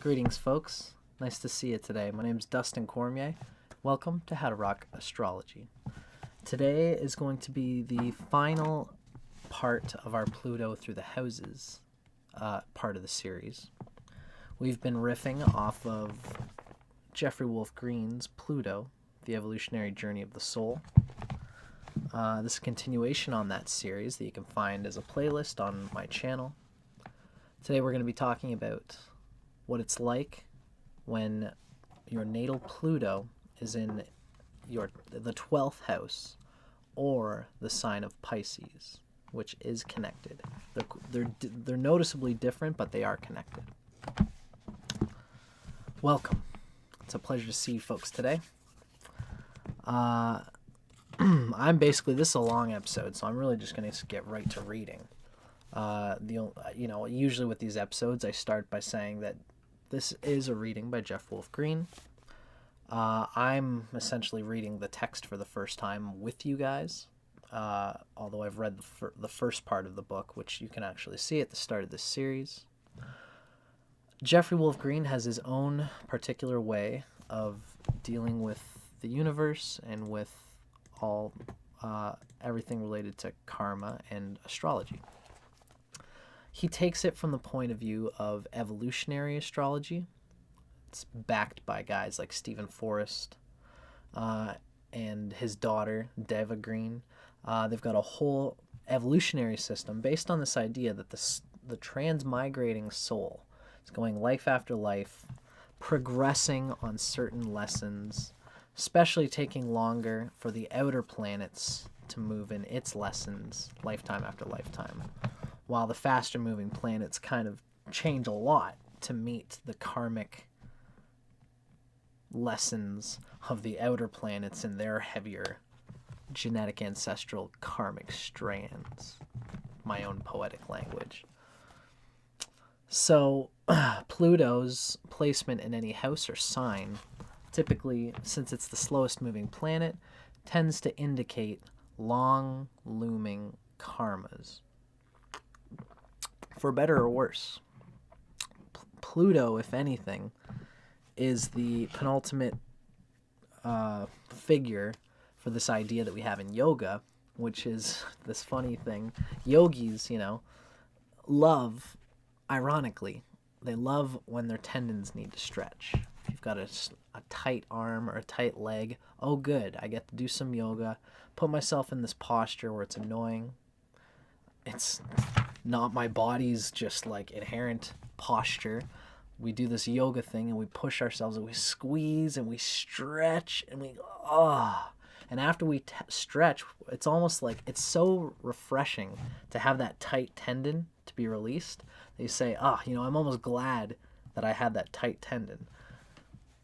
Greetings, folks. Nice to see you today. My name is Dustin Cormier. Welcome to How to Rock Astrology. Today is going to be the final part of our Pluto through the houses part of the series. We've been riffing off of Jeffrey Wolf Green's Pluto, the Evolutionary Journey of the Soul. This is a continuation on that series that you can find as a playlist on my channel. Today we're going to be talking about what it's like when your natal Pluto is in the 12th house or the sign of Pisces, which is connected. They're noticeably different, but they are connected. Welcome. It's a pleasure to see you folks today. This is a long episode, so I'm really just going to get right to reading. Usually with these episodes, I start by saying that this is a reading by Jeff Wolf Green. I'm essentially reading the text for the first time with you guys, although I've read the first part of the book, which you can actually see at the start of this series. Jeffrey Wolf Green has his own particular way of dealing with the universe and with all everything related to karma and astrology. He takes it from the point of view of evolutionary astrology. It's backed by guys like Stephen Forrest and his daughter, Deva Green. They've got a whole evolutionary system based on this idea that the transmigrating soul is going life after life, progressing on certain lessons, especially taking longer for the outer planets to move in its lessons lifetime after lifetime, while the faster moving planets kind of change a lot to meet the karmic lessons of the outer planets and their heavier genetic ancestral karmic strands. My own poetic language. So Pluto's placement in any house or sign, typically, since it's the slowest moving planet, tends to indicate long looming karmas. For better or worse, Pluto, if anything, is the penultimate figure for this idea that we have in yoga, which is this funny thing. Yogis, love, ironically, they love when their tendons need to stretch. If you've got a tight arm or a tight leg, oh good, I get to do some yoga, put myself in this posture where it's annoying. It's not my body's just like inherent posture. We do this yoga thing and we push ourselves and we squeeze and we stretch and we and after we stretch, it's almost like it's so refreshing to have that tight tendon to be released. They say, I'm almost glad that I had that tight tendon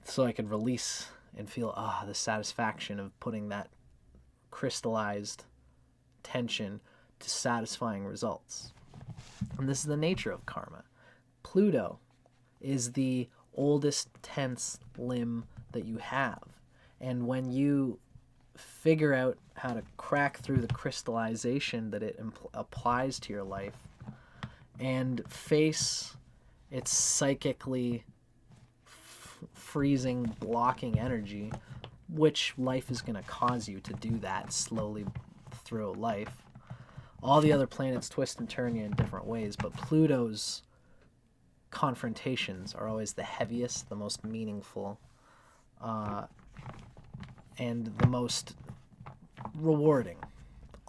so I could release and feel the satisfaction of putting that crystallized tension to satisfying results. And this is the nature of karma. Pluto is the oldest tense limb that you have. And when you figure out how to crack through the crystallization that it applies to your life and face its psychically freezing, blocking energy, which life is going to cause you to do that slowly through life. All the other planets twist and turn you in different ways, but Pluto's confrontations are always the heaviest, the most meaningful, and the most rewarding,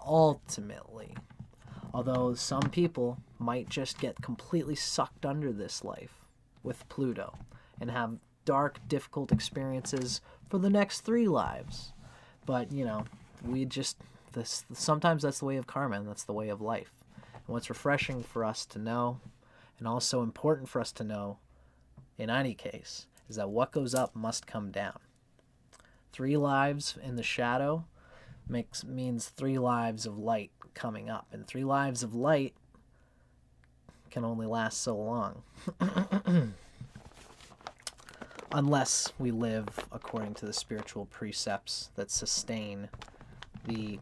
ultimately. Although some people might just get completely sucked under this life with Pluto and have dark, difficult experiences for the next 3 lives. But, sometimes that's the way of karma, and that's the way of life. And what's refreshing for us to know, and also important for us to know in any case, is that what goes up must come down. 3 lives in the shadow means 3 lives of light coming up, and 3 lives of light can only last so long. Unless we live according to the spiritual precepts that sustain the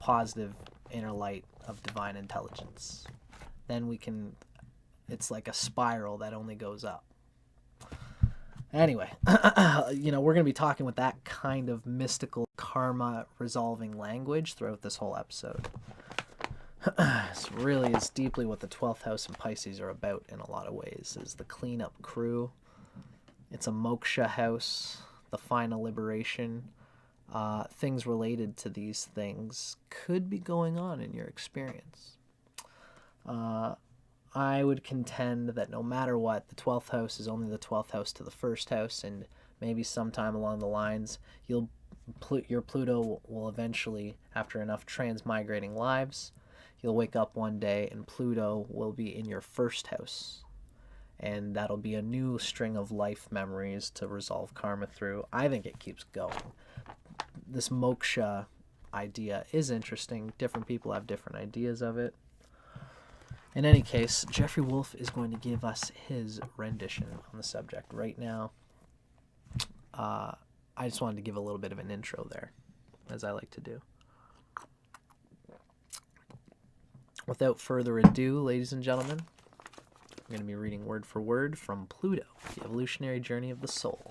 positive inner light of divine intelligence. Then we can it's like a spiral that only goes up. Anyway, you know, we're going to be talking with that kind of mystical karma resolving language throughout this whole episode. This really is deeply what the 12th house and Pisces are about in a lot of ways, is the cleanup crew. It's a moksha house, the final liberation. Things related to these things could be going on in your experience. I would contend that no matter what, the 12th house is only the 12th house to the first house, and maybe sometime along the lines, your Pluto will eventually, after enough transmigrating lives, you'll wake up one day and Pluto will be in your first house. And that'll be a new string of life memories to resolve karma through. I think it keeps going. This moksha idea is interesting. Different people have different ideas of it. In any case, Jeffrey Wolf is going to give us his rendition on the subject right now. I just wanted to give a little bit of an intro there, as I like to do. Without further ado, ladies and gentlemen, I'm going to be reading word for word from Pluto, the Evolutionary Journey of the Soul.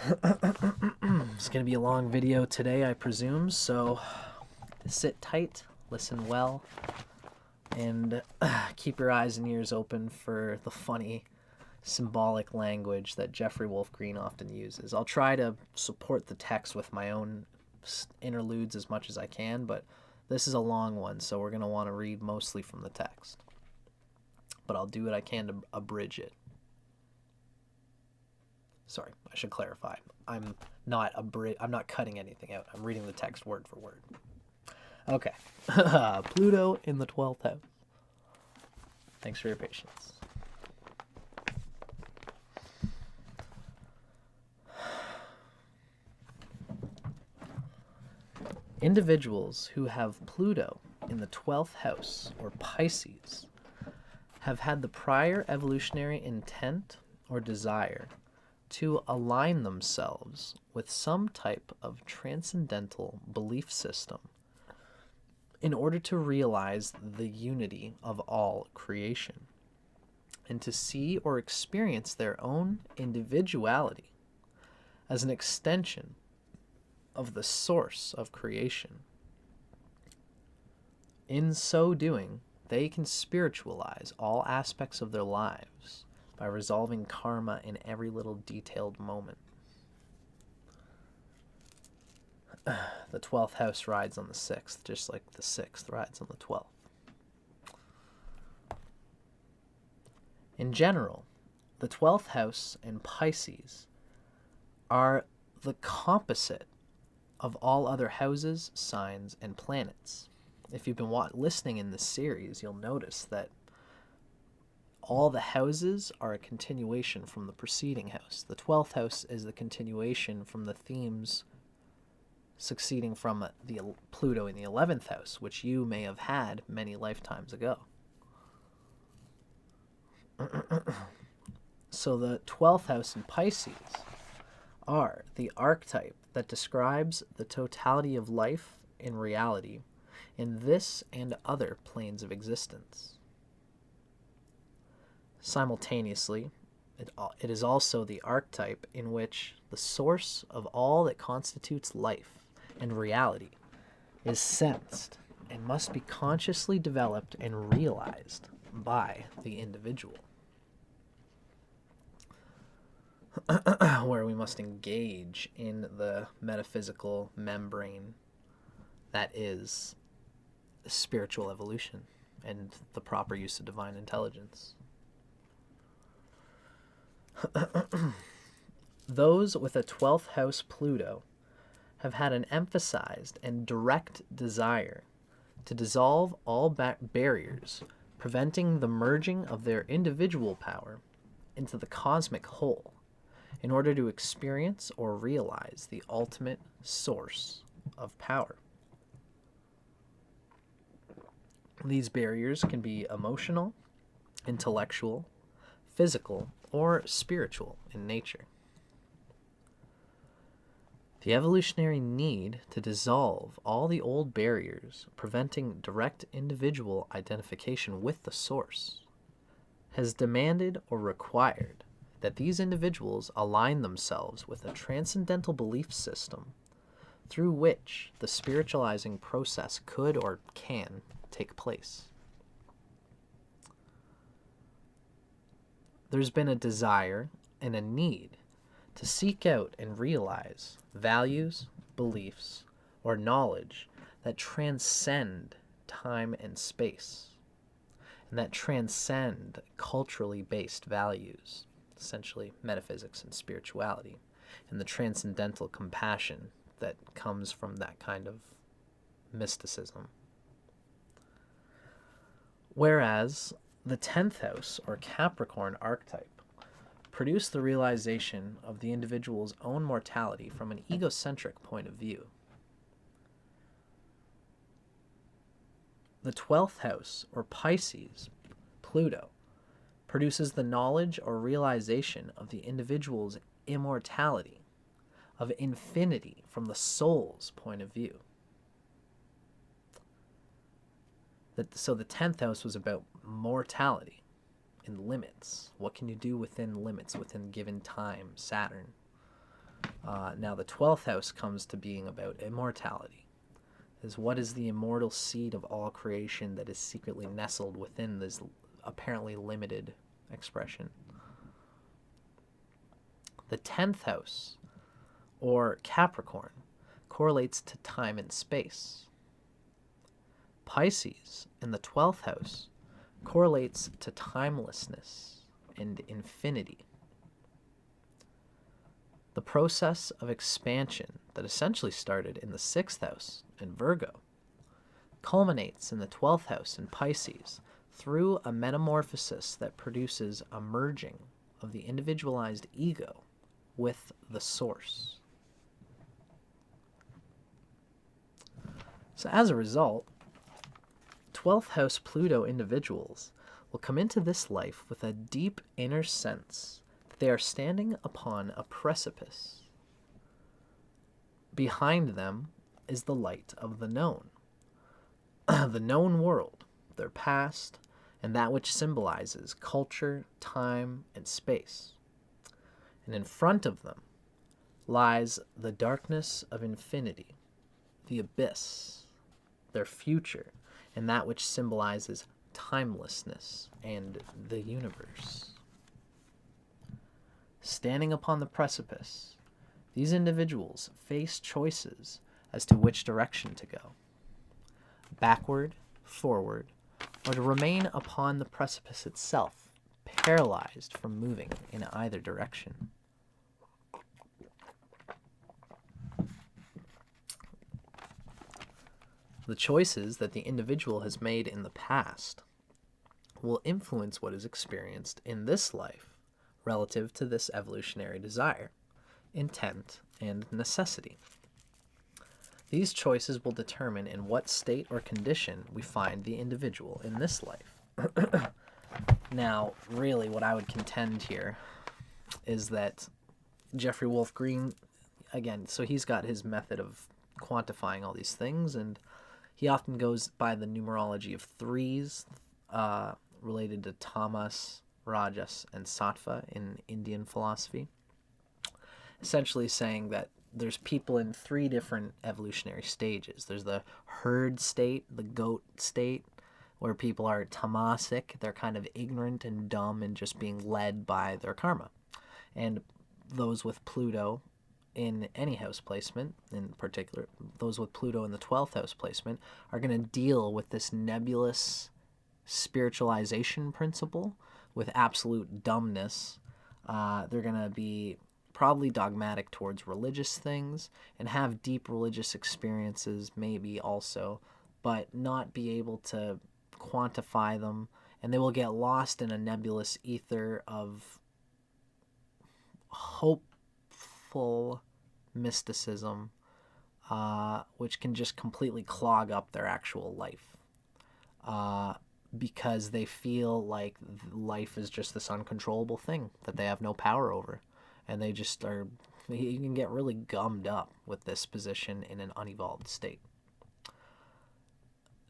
It's going to be a long video today, I presume, so sit tight, listen well, and keep your eyes and ears open for the funny, symbolic language that Jeffrey Wolf Green often uses. I'll try to support the text with my own interludes as much as I can, but this is a long one, so we're going to want to read mostly from the text. But I'll do what I can to abridge it. Sorry, I should clarify. I'm not cutting anything out. I'm reading the text word for word. Okay. Pluto in the 12th house. Thanks for your patience. Individuals who have Pluto in the 12th house, or Pisces, have had the prior evolutionary intent or desire to align themselves with some type of transcendental belief system in order to realize the unity of all creation, and to see or experience their own individuality as an extension of the source of creation. In so doing, they can spiritualize all aspects of their lives by resolving karma in every little detailed moment. The 12th house rides on the 6th, just like the 6th rides on the 12th. In general, the 12th house and Pisces are the composite of all other houses, signs, and planets. If you've been listening in this series, you'll notice that all the houses are a continuation from the preceding house. The 12th house is the continuation from the themes succeeding from the Pluto in the 11th house, which you may have had many lifetimes ago. So the 12th house in Pisces are the archetype that describes the totality of life in reality in this and other planes of existence. Simultaneously, it is also the archetype in which the source of all that constitutes life and reality is sensed and must be consciously developed and realized by the individual. Where we must engage in the metaphysical membrane that is spiritual evolution and the proper use of divine intelligence. Those with a 12th house Pluto have had an emphasized and direct desire to dissolve all barriers, preventing the merging of their individual power into the cosmic whole, in order to experience or realize the ultimate source of power. These barriers can be emotional, intellectual, physical, or spiritual in nature. The evolutionary need to dissolve all the old barriers preventing direct individual identification with the source has demanded or required that these individuals align themselves with a transcendental belief system through which the spiritualizing process could or can take place. There's been a desire and a need to seek out and realize values, beliefs, or knowledge that transcend time and space, and that transcend culturally based values, essentially metaphysics and spirituality, and the transcendental compassion that comes from that kind of mysticism. Whereas the 10th house, or Capricorn archetype, produced the realization of the individual's own mortality from an egocentric point of view. The 12th house, or Pisces, Pluto, produces the knowledge or realization of the individual's immortality, of infinity from the soul's point of view. So the 10th house was about mortality and limits. What can you do within limits, within given time, Saturn. Now the 12th house comes to being about immortality. Is what is the immortal seed of all creation that is secretly nestled within this apparently limited expression. The 10th house, or Capricorn, correlates to time and space. Pisces, in the 12th house, correlates to timelessness and infinity. The process of expansion that essentially started in the 6th house in Virgo culminates in the 12th house in Pisces through a metamorphosis that produces a merging of the individualized ego with the source. So as a result, 12th house Pluto individuals will come into this life with a deep inner sense that they are standing upon a precipice. Behind them is the light of the known, the known world, their past, and that which symbolizes culture, time, and space. And in front of them lies the darkness of infinity, the abyss, their future, and that which symbolizes timelessness and the universe. Standing upon the precipice, these individuals face choices as to which direction to go. Backward, forward, or to remain upon the precipice itself, paralyzed from moving in either direction. The choices that the individual has made in the past will influence what is experienced in this life relative to this evolutionary desire, intent, and necessity. These choices will determine in what state or condition we find the individual in this life. Now, really, what I would contend here is that Jeffrey Wolf Green, again, so he's got his method of quantifying all these things, and he often goes by the numerology of threes, related to Tamas, Rajas, and Sattva in Indian philosophy. Essentially saying that there's people in three different evolutionary stages. There's the herd state, the goat state, where people are tamasic, they're kind of ignorant and dumb and just being led by their karma. And those with Pluto in any house placement, in particular, those with Pluto in the 12th house placement, are going to deal with this nebulous spiritualization principle with absolute dumbness. They're going to be probably dogmatic towards religious things and have deep religious experiences maybe also, but not be able to quantify them, and they will get lost in a nebulous ether of hopeful mysticism, which can just completely clog up their actual life, because they feel like life is just this uncontrollable thing that they have no power over, and they just are. You can get really gummed up with this position in an unevolved state.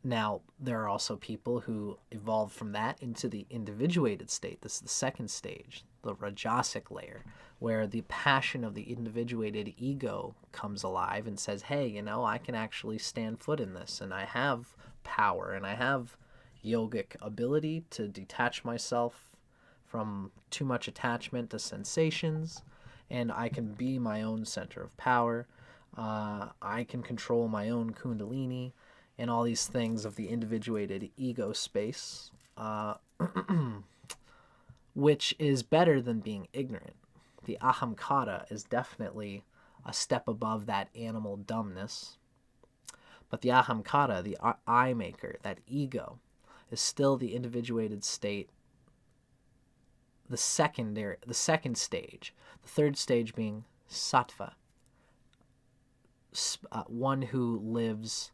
Now, there are also people who evolve from that into the individuated state. This is the second stage, the Rajasic layer, where the passion of the individuated ego comes alive and says, hey, you know, I can actually stand foot in this, and I have power, and I have yogic ability to detach myself from too much attachment to sensations, and I can be my own center of power. I can control my own kundalini and all these things of the individuated ego space, which is better than being ignorant. The ahamkara is definitely a step above that animal dumbness, but the ahamkara, the I maker, that ego, is still the individuated state, the second stage. The third stage being sattva, one who lives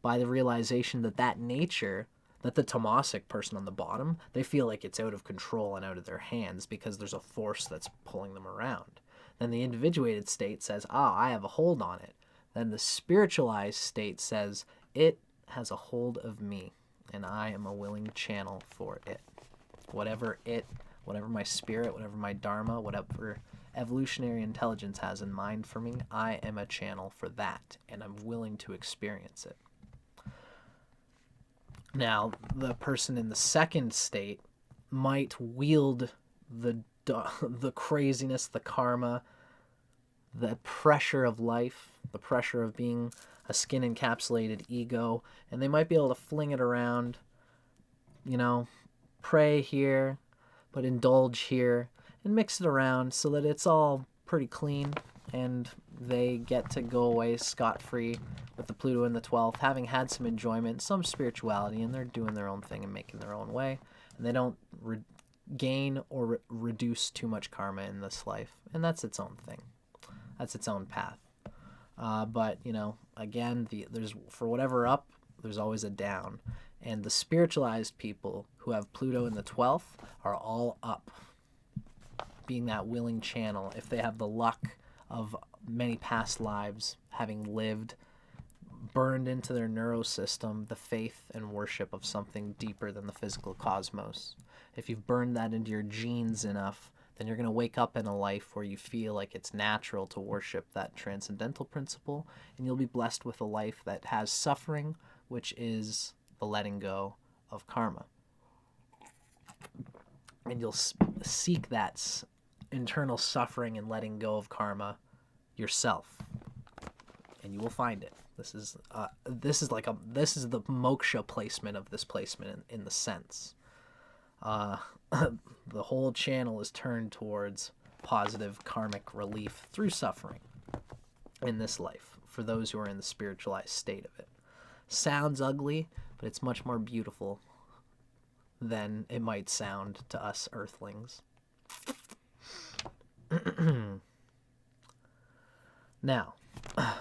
by the realization that that nature, that the tamasic person on the bottom, they feel like it's out of control and out of their hands because there's a force that's pulling them around. Then the individuated state says, I have a hold on it. Then the spiritualized state says, it has a hold of me, and I am a willing channel for it. Whatever my spirit, whatever my dharma, whatever evolutionary intelligence has in mind for me, I am a channel for that, and I'm willing to experience it. Now, the person in the second state might wield the craziness, the karma, the pressure of life, the pressure of being a skin-encapsulated ego, and they might be able to fling it around, you know, pray here, but indulge here, and mix it around so that it's all pretty clean, and they get to go away scot-free with the Pluto in the 12th, having had some enjoyment, some spirituality, and they're doing their own thing and making their own way, and they don't gain or reduce too much karma in this life, and that's its own thing. That's its own path. But, you know, again, there's for whatever up, there's always a down. And the spiritualized people who have Pluto in the 12th are all up, being that willing channel. If they have the luck of many past lives, having lived, burned into their neurosystem, the faith and worship of something deeper than the physical cosmos. If you've burned that into your genes enough, then you're going to wake up in a life where you feel like it's natural to worship that transcendental principle, and you'll be blessed with a life that has suffering, which is the letting go of karma. And you'll seek that internal suffering and letting go of karma yourself, and you will find it. This is the moksha placement of this placement in the sense. The whole channel is turned towards positive karmic relief through suffering in this life for those who are in the spiritualized state of it. Sounds ugly, but it's much more beautiful than it might sound to us earthlings. Now,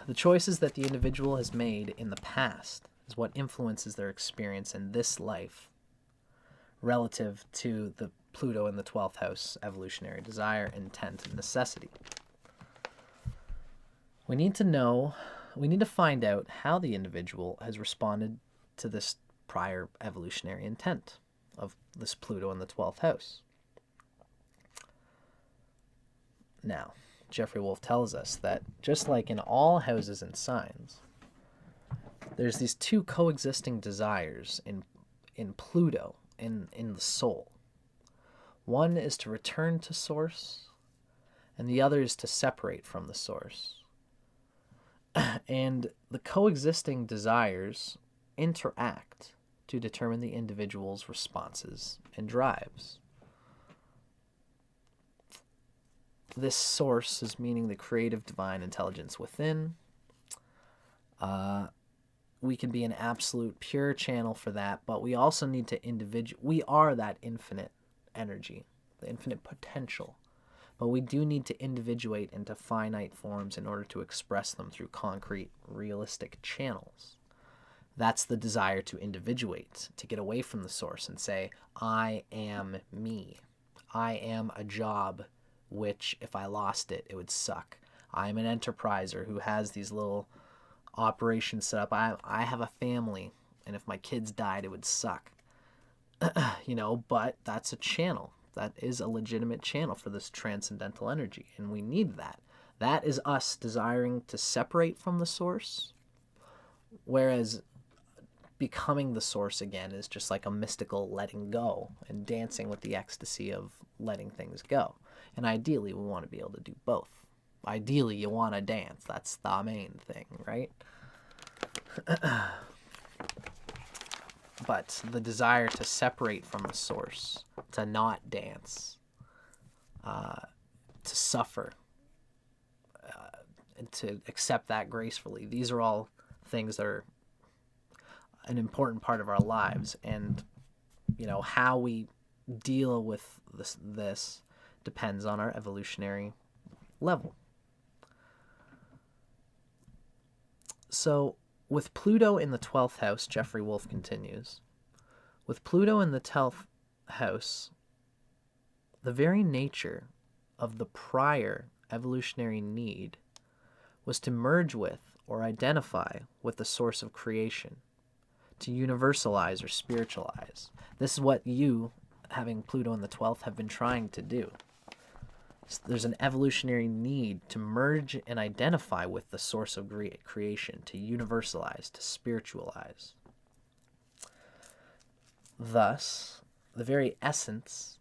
the choices that the individual has made in the past is what influences their experience in this life relative to the Pluto in the 12th house, evolutionary desire, intent, and necessity. We need to find out how the individual has responded to this prior evolutionary intent of this Pluto in the 12th house. Now, Jeffrey Wolf tells us that just like in all houses and signs, there's these two coexisting desires in Pluto, in the soul. One is to return to source, and the other is to separate from the source. And the coexisting desires interact to determine the individual's responses and drives. This source is meaning the creative divine intelligence within. We can be an absolute pure channel for that, but we also need to we are that infinite energy, the infinite potential. But we do need to individuate into finite forms in order to express them through concrete, realistic channels. That's the desire to individuate, to get away from the source and say, I am me. I am a job, which if I lost it, it would suck. I'm an enterpriser who has these little operations set up. I have a family, and if my kids died, it would suck. But that's a channel. That is a legitimate channel for this transcendental energy, and we need that. That is us desiring to separate from the source, whereas becoming the source again is just like a mystical letting go and dancing with the ecstasy of letting things go. And ideally, we want to be able to do both. Ideally, you want to dance. That's the main thing, right? But the desire to separate from the source, to not dance, to suffer, and to accept that gracefully, these are all things that are an important part of our lives. And, how we deal with this depends on our evolutionary level. So, with Pluto in the 12th house, Jeffrey Wolf continues, with Pluto in the 12th house, the very nature of the prior evolutionary need was to merge with or identify with the source of creation, to universalize or spiritualize. This is what you, having Pluto in the 12th, have been trying to do. There's an evolutionary need to merge and identify with the source of creation, to universalize, to spiritualize. Thus, the very essence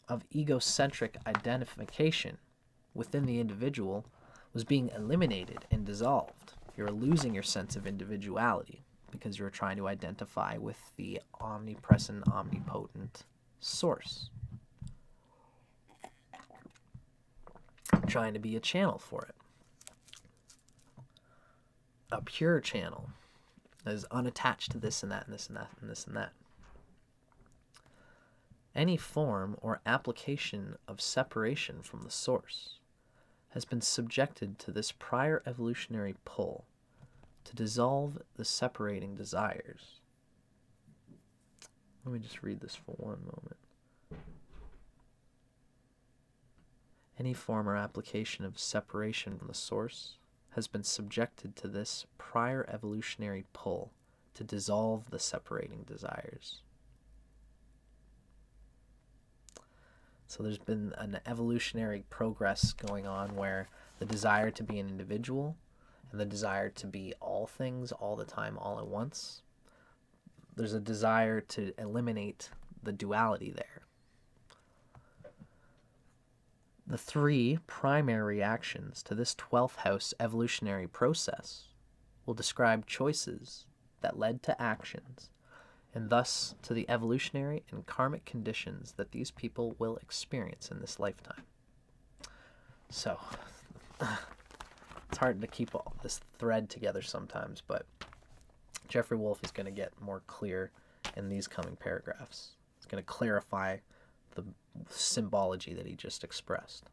of egocentric identification within the individual was being eliminated and dissolved. You're losing your sense of individuality because you're trying to identify with the omnipresent, omnipotent source. Trying to be a channel for it. A pure channel that is unattached to this and that and this and that and this and that. Any form or application of separation from the source has been subjected to this prior evolutionary pull to dissolve the separating desires. Let me just read this for one moment. Any form or application of separation from the source has been subjected to this prior evolutionary pull to dissolve the separating desires. So there's been an evolutionary progress going on where the desire to be an individual and the desire to be all things all the time, all at once, there's a desire to eliminate the duality there. The three primary reactions to this 12th house evolutionary process will describe choices that led to actions, and thus to the evolutionary and karmic conditions that these people will experience in this lifetime. So, it's hard to keep all this thread together sometimes, but Jeffrey Wolf is going to get more clear in these coming paragraphs. It's going to clarify the symbology that he just expressed.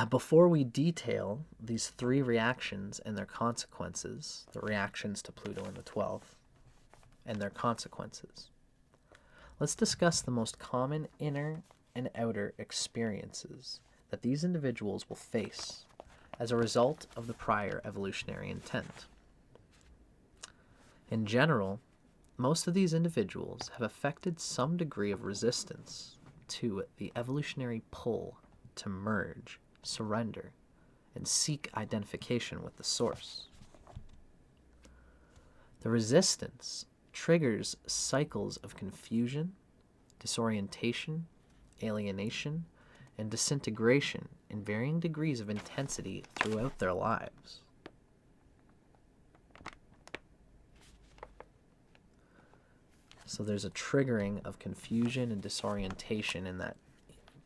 Before we detail these three reactions and their consequences, the reactions to Pluto in the 12th and their consequences, let's discuss the most common inner and outer experiences that these individuals will face as a result of the prior evolutionary intent. In general, most of these individuals have affected some degree of resistance to the evolutionary pull to merge, surrender, and seek identification with the source. The resistance triggers cycles of confusion, disorientation, alienation, and disintegration in varying degrees of intensity throughout their lives. So there's a triggering of confusion and disorientation in that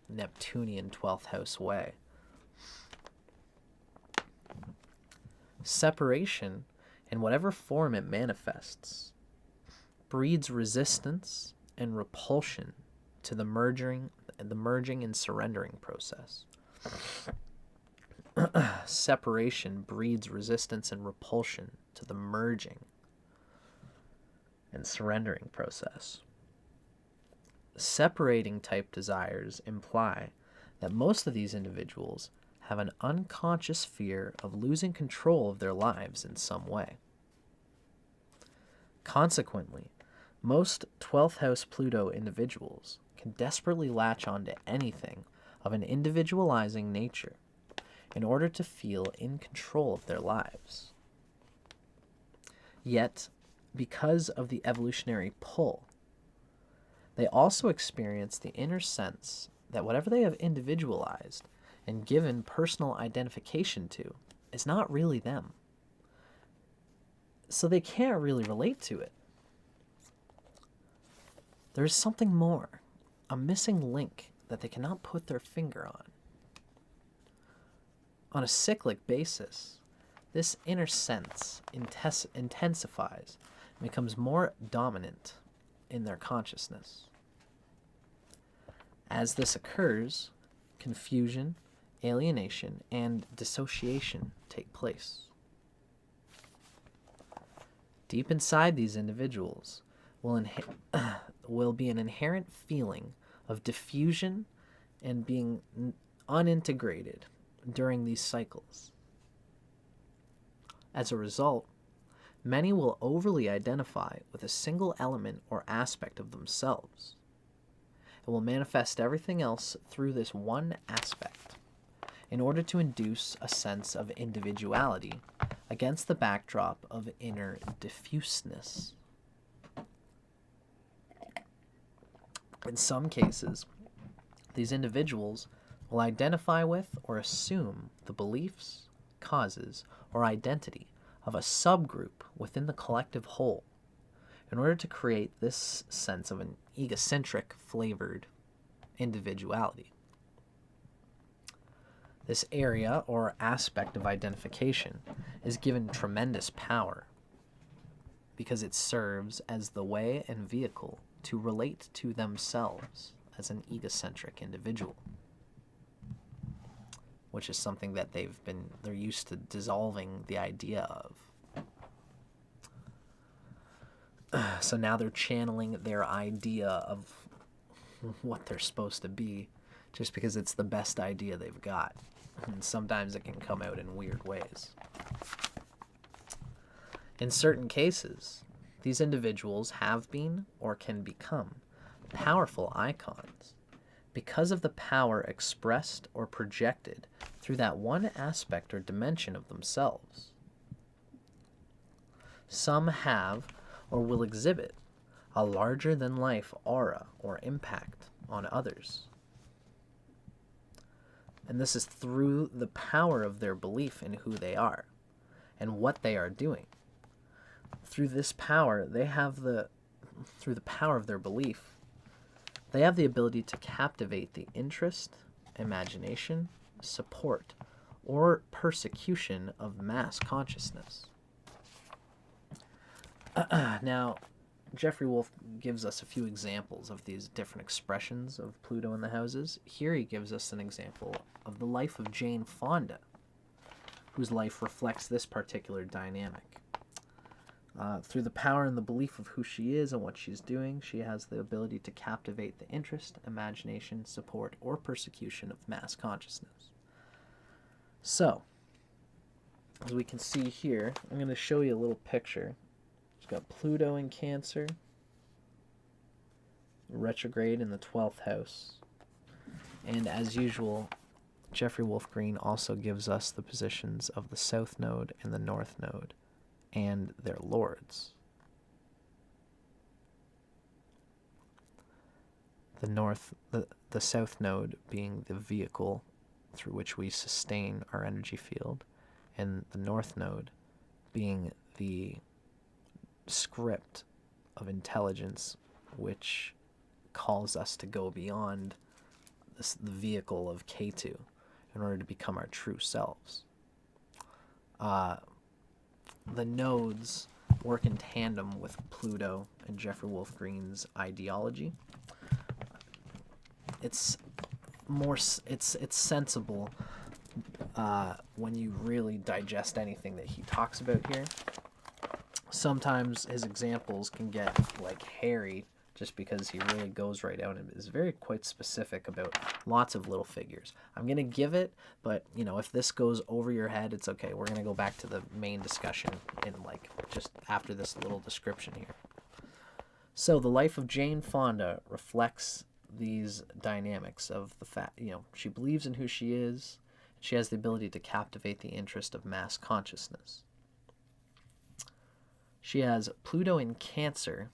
Neptunian 12th house way. Separation, in whatever form it manifests, breeds resistance and repulsion to the merging and surrendering process. Separation breeds resistance and repulsion to the merging and surrendering process. Separating type desires imply that most of these individuals have an unconscious fear of losing control of their lives in some way. Consequently, most 12th house Pluto individuals can desperately latch onto anything of an individualizing nature in order to feel in control of their lives. Yet, because of the evolutionary pull, they also experience the inner sense that whatever they have individualized and given personal identification to is not really them. So they can't really relate to it. There is something more, a missing link that they cannot put their finger on. On a cyclic basis, this inner sense intensifies and becomes more dominant in their consciousness. As this occurs, confusion, alienation, and dissociation take place. Deep inside these individuals will be an inherent feeling of diffusion and being unintegrated during these cycles. As a result, many will overly identify with a single element or aspect of themselves and will manifest everything else through this one aspect in order to induce a sense of individuality against the backdrop of inner diffuseness. In some cases, these individuals will identify with or assume the beliefs, causes, or identity of a subgroup within the collective whole in order to create this sense of an egocentric flavored individuality. This area or aspect of identification is given tremendous power because it serves as the way and vehicle to relate to themselves as an egocentric individual, which is something that they're used to dissolving the idea of. So now they're channeling their idea of what they're supposed to be just because it's the best idea they've got. And sometimes it can come out in weird ways. In certain cases, these individuals have been or can become powerful icons because of the power expressed or projected through that one aspect or dimension of themselves. Some have or will exhibit a larger-than-life aura or impact on others. And this is through the power of their belief in who they are and what they are doing. Through this power, through the power of their belief, they have the ability to captivate the interest, imagination, support, or persecution of mass consciousness. Now, Jeffrey Wolf gives us a few examples of these different expressions of Pluto in the houses. Here he gives us an example of the life of Jane Fonda, whose life reflects this particular dynamic. Through the power and the belief of who she is and what she's doing, she has the ability to captivate the interest, imagination, support, or persecution of mass consciousness. So, as we can see here, I'm going to show you a little picture. She's got Pluto in Cancer, retrograde in the 12th house. And as usual, Jeffrey Wolf Green also gives us the positions of the South Node and the North Node and their lords. The South Node being the vehicle through which we sustain our energy field, and the North Node being the script of intelligence which calls us to go beyond the vehicle of K2 in order to become our true selves. The nodes work in tandem with Pluto and Jeffrey Wolf Green's ideology. It's sensible when you really digest anything that he talks about here. Sometimes his examples can get hairy just because he really goes right out and is very quite specific about lots of little figures. I'm going to give it, but, you know, if this goes over your head, it's okay. We're going to go back to the main discussion in, like, just after this little description here. So the life of Jane Fonda reflects these dynamics of the fact, you know, she believes in who she is. She has the ability to captivate the interest of mass consciousness. She has Pluto in Cancer,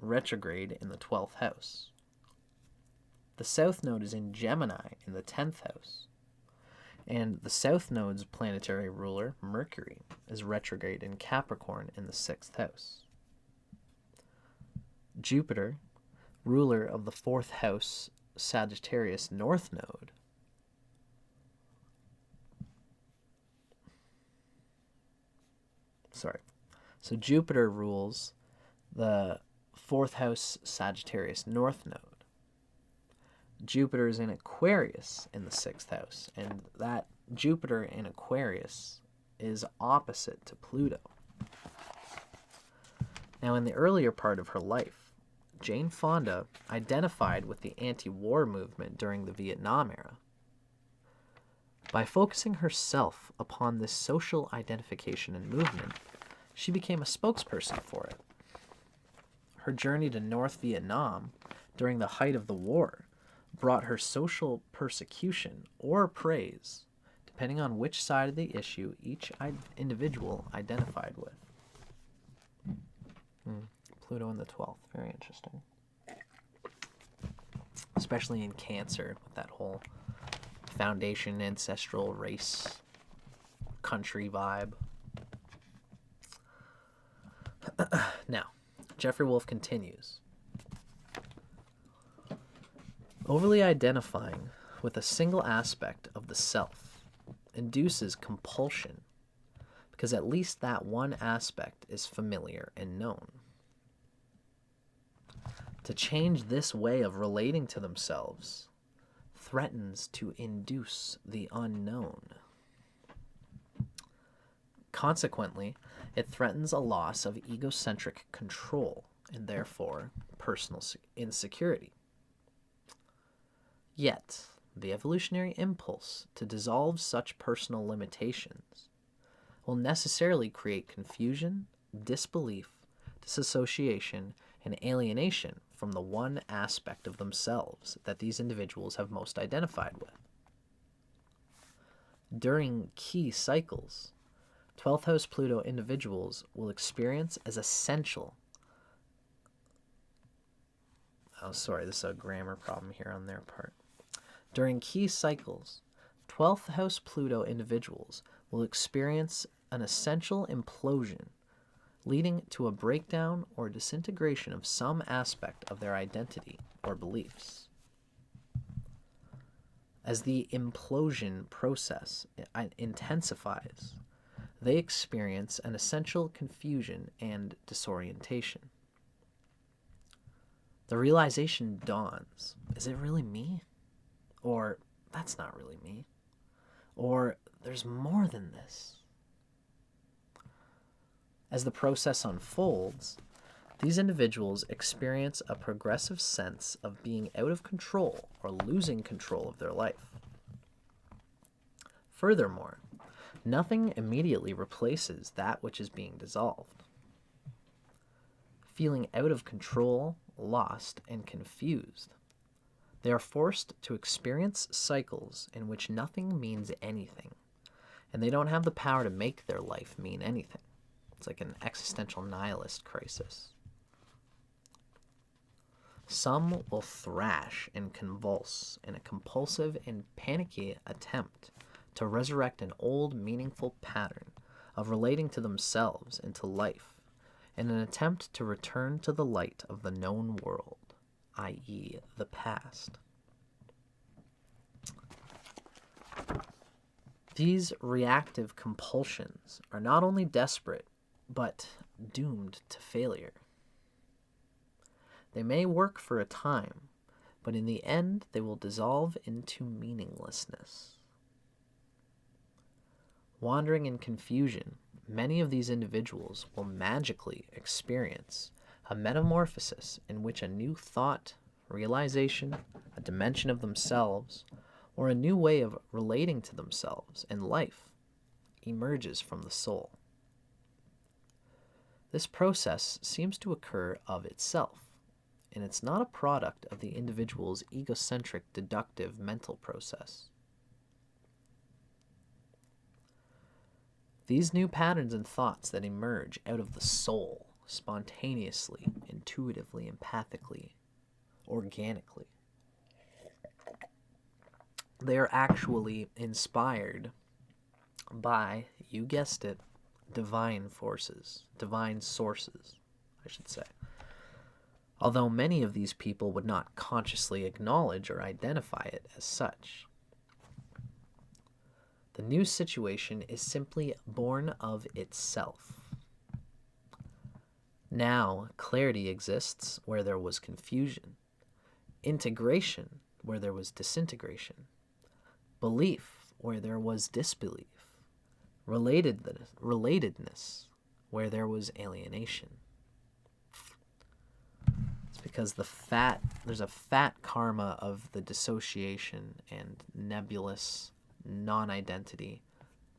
retrograde in the 12th house. The South Node is in Gemini in the 10th house. And the South Node's planetary ruler, Mercury, is retrograde in Capricorn in the 6th house. Jupiter, ruler of the 4th house, Sagittarius North Node, So Jupiter rules the 4th house Sagittarius North Node. Jupiter is in Aquarius in the 6th house, and that Jupiter in Aquarius is opposite to Pluto. Now, in the earlier part of her life, Jane Fonda identified with the anti-war movement during the Vietnam era. By focusing herself upon this social identification and movement, she became a spokesperson for it. Her journey to North Vietnam during the height of the war brought her social persecution or praise, depending on which side of the issue each individual identified with. Pluto in the 12th, very interesting. Especially in Cancer, with that whole foundation, ancestral, race, country vibe. Now, Jeffrey Wolf continues. Overly identifying with a single aspect of the self induces compulsion, because at least that one aspect is familiar and known. To change this way of relating to themselves threatens to induce the unknown. Consequently, it threatens a loss of egocentric control and therefore personal insecurity. Yet, the evolutionary impulse to dissolve such personal limitations will necessarily create confusion, disbelief, disassociation, and alienation from the one aspect of themselves that these individuals have most identified with. During key cycles, 12th house Pluto individuals will experience as essential. Oh, sorry, this is a grammar problem here on their part. During key cycles, 12th house Pluto individuals will experience an essential implosion, leading to a breakdown or disintegration of some aspect of their identity or beliefs. As the implosion process intensifies, they experience an essential confusion and disorientation. The realization dawns, is it really me? Or, that's not really me. Or, there's more than this. As the process unfolds, these individuals experience a progressive sense of being out of control or losing control of their life. Furthermore, nothing immediately replaces that which is being dissolved. Feeling out of control, lost, and confused, they are forced to experience cycles in which nothing means anything, and they don't have the power to make their life mean anything. It's like an existential nihilist crisis. Some will thrash and convulse in a compulsive and panicky attempt to resurrect an old meaningful pattern of relating to themselves and to life in an attempt to return to the light of the known world, i.e. the past. These reactive compulsions are not only desperate, but doomed to failure. They may work for a time, but in the end they will dissolve into meaninglessness. Wandering in confusion, many of these individuals will magically experience a metamorphosis in which a new thought, realization, a dimension of themselves, or a new way of relating to themselves and life emerges from the soul. This process seems to occur of itself, and it's not a product of the individual's egocentric deductive mental process. These new patterns and thoughts that emerge out of the soul spontaneously, intuitively, empathically, organically, they are actually inspired by, you guessed it, divine forces, divine sources, I should say. Although many of these people would not consciously acknowledge or identify it as such. The new situation is simply born of itself. Now, clarity exists where there was confusion, integration where there was disintegration, belief where there was disbelief, relatedness where there was alienation. It's because there's a fat karma of the dissociation and nebulous non-identity,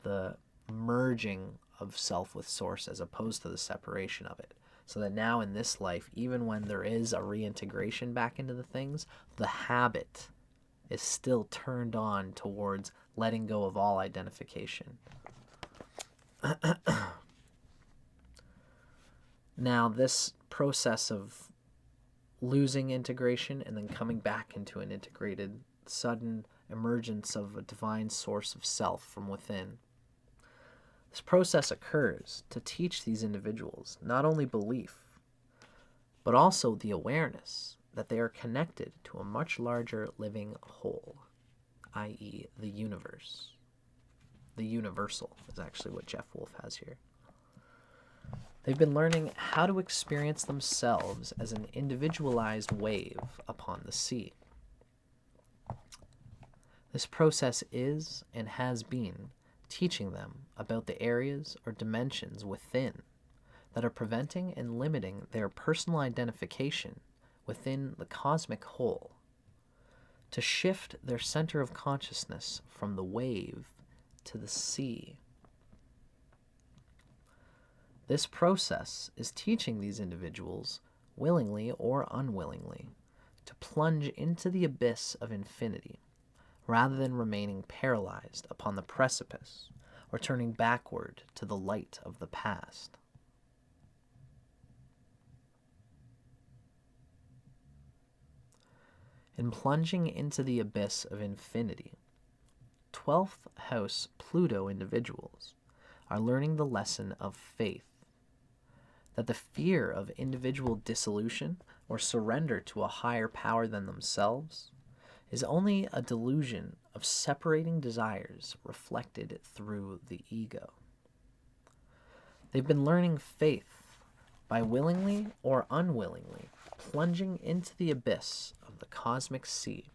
the merging of self with source as opposed to the separation of it. So that now in this life, even when there is a reintegration back into the things, the habit is still turned on towards letting go of all identification. Now, this process of losing integration and then coming back into an integrated, sudden emergence of a divine source of self from within. This process occurs to teach these individuals not only belief, but also the awareness that they are connected to a much larger living whole, i.e. the universe. The universal is actually what Jeff Wolfe has here. They've been learning how to experience themselves as an individualized wave upon the sea. This process is and has been teaching them about the areas or dimensions within that are preventing and limiting their personal identification within the cosmic whole, to shift their center of consciousness from the wave to the sea. This process is teaching these individuals, willingly or unwillingly, to plunge into the abyss of infinity, rather than remaining paralyzed upon the precipice or turning backward to the light of the past. In plunging into the abyss of infinity, 12th house Pluto individuals are learning the lesson of faith, that the fear of individual dissolution or surrender to a higher power than themselves is only a delusion of separating desires reflected through the ego. They've been learning faith by willingly or unwillingly plunging into the abyss of the cosmic sea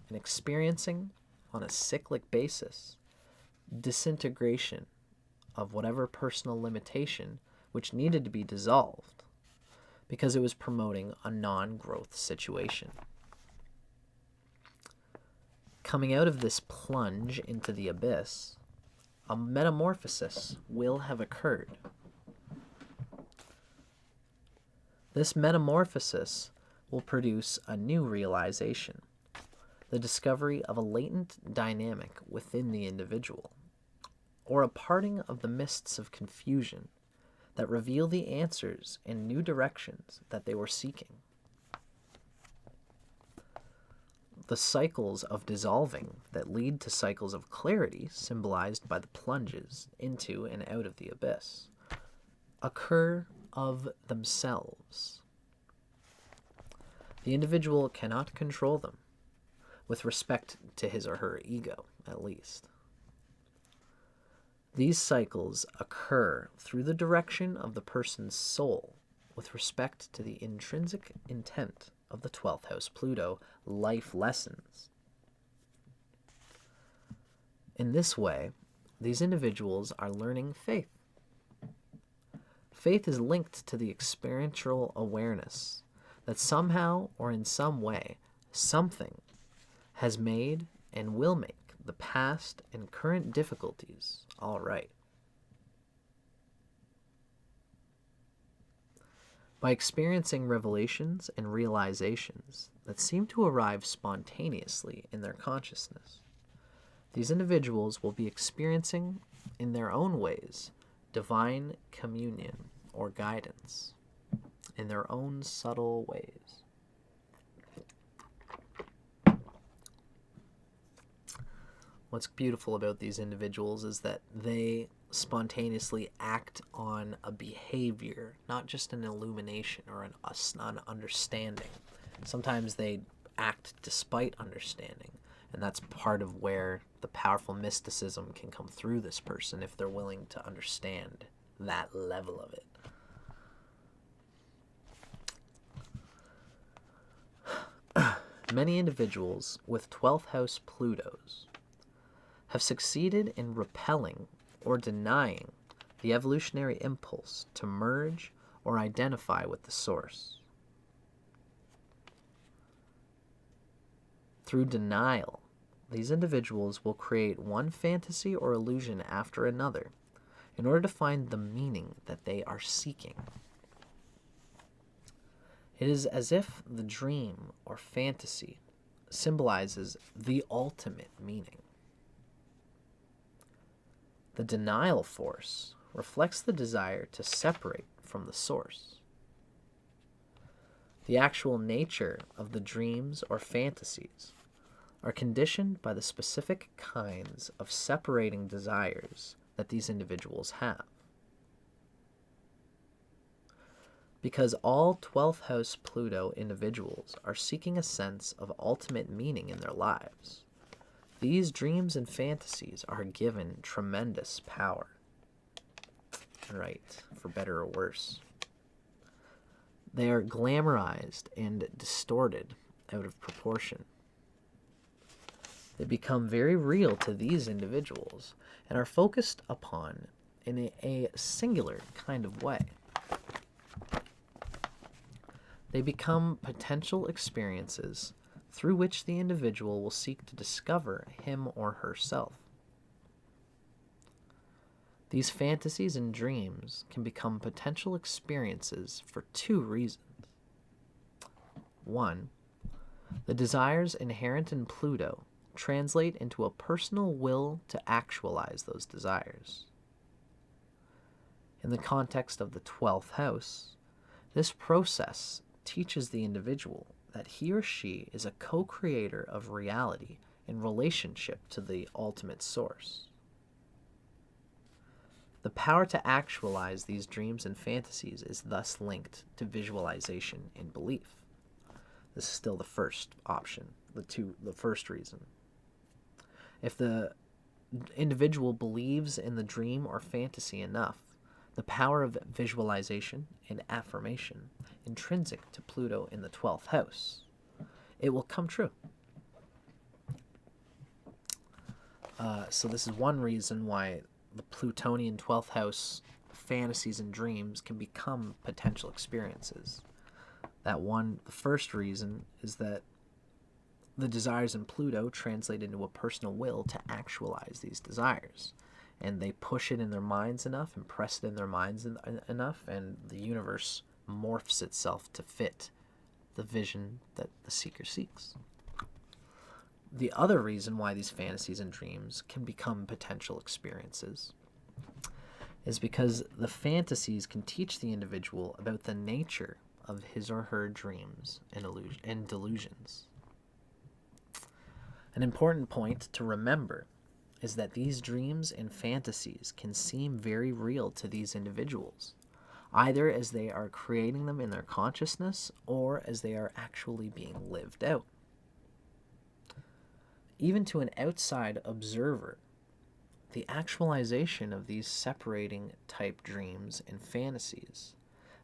and experiencing, on a cyclic basis, disintegration of whatever personal limitation which needed to be dissolved because it was promoting a non-growth situation. Coming out of this plunge into the abyss, a metamorphosis will have occurred. This metamorphosis will produce a new realization, the discovery of a latent dynamic within the individual, or a parting of the mists of confusion that reveal the answers and new directions that they were seeking. The cycles of dissolving that lead to cycles of clarity, symbolized by the plunges into and out of the abyss, occur of themselves. The individual cannot control them, with respect to his or her ego, at least. These cycles occur through the direction of the person's soul, with respect to the intrinsic intent of the 12th house Pluto life lessons. In this way, these individuals are learning faith. Faith is linked to the experiential awareness that somehow or in some way, something has made and will make the past and current difficulties all right. By experiencing revelations and realizations that seem to arrive spontaneously in their consciousness, these individuals will be experiencing, in their own ways, divine communion or guidance, in their own subtle ways. What's beautiful about these individuals is that they spontaneously act on a behavior, not just an illumination or an understanding. Sometimes they act despite understanding, and that's part of where the powerful mysticism can come through this person if they're willing to understand that level of it. Many individuals with 12th house Plutos have succeeded in repelling or denying the evolutionary impulse to merge or identify with the source. Through denial, these individuals will create one fantasy or illusion after another in order to find the meaning that they are seeking. It is as if the dream or fantasy symbolizes the ultimate meaning. The denial force reflects the desire to separate from the source. The actual nature of the dreams or fantasies are conditioned by the specific kinds of separating desires that these individuals have. Because all 12th house Pluto individuals are seeking a sense of ultimate meaning in their lives, these dreams and fantasies are given tremendous power. Right, for better or worse. They are glamorized and distorted out of proportion. They become very real to these individuals and are focused upon in a singular kind of way. They become potential experiences through which the individual will seek to discover him or herself. These fantasies and dreams can become potential experiences for two reasons. One, the desires inherent in Pluto translate into a personal will to actualize those desires. In the context of the 12th house, this process teaches the individual that he or she is a co-creator of reality in relationship to the ultimate source. The power to actualize these dreams and fantasies is thus linked to visualization and belief. This is still the first option, the first reason. If the individual believes in the dream or fantasy enough, the power of visualization and affirmation, intrinsic to Pluto in the 12th house, it will come true. So this is one reason why the Plutonian 12th house fantasies and dreams can become potential experiences. The first reason is that the desires in Pluto translate into a personal will to actualize these desires. And they push it in their minds enough, impress it in their minds enough, and the universe morphs itself to fit the vision that the seeker seeks. The other reason why these fantasies and dreams can become potential experiences is because the fantasies can teach the individual about the nature of his or her dreams and delusions. An important point to remember is that these dreams and fantasies can seem very real to these individuals, either as they are creating them in their consciousness or as they are actually being lived out. Even to an outside observer, the actualization of these separating type dreams and fantasies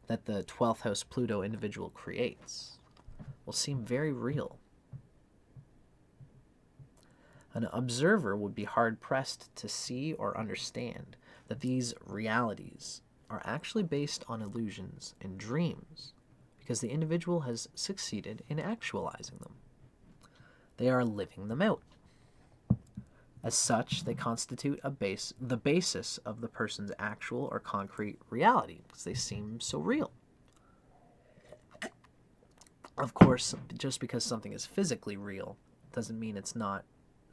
that the 12th house Pluto individual creates will seem very real. An observer would be hard-pressed to see or understand that these realities are actually based on illusions and dreams because the individual has succeeded in actualizing them. They are living them out. As such, they constitute the basis of the person's actual or concrete reality because they seem so real. Of course, just because something is physically real doesn't mean it's not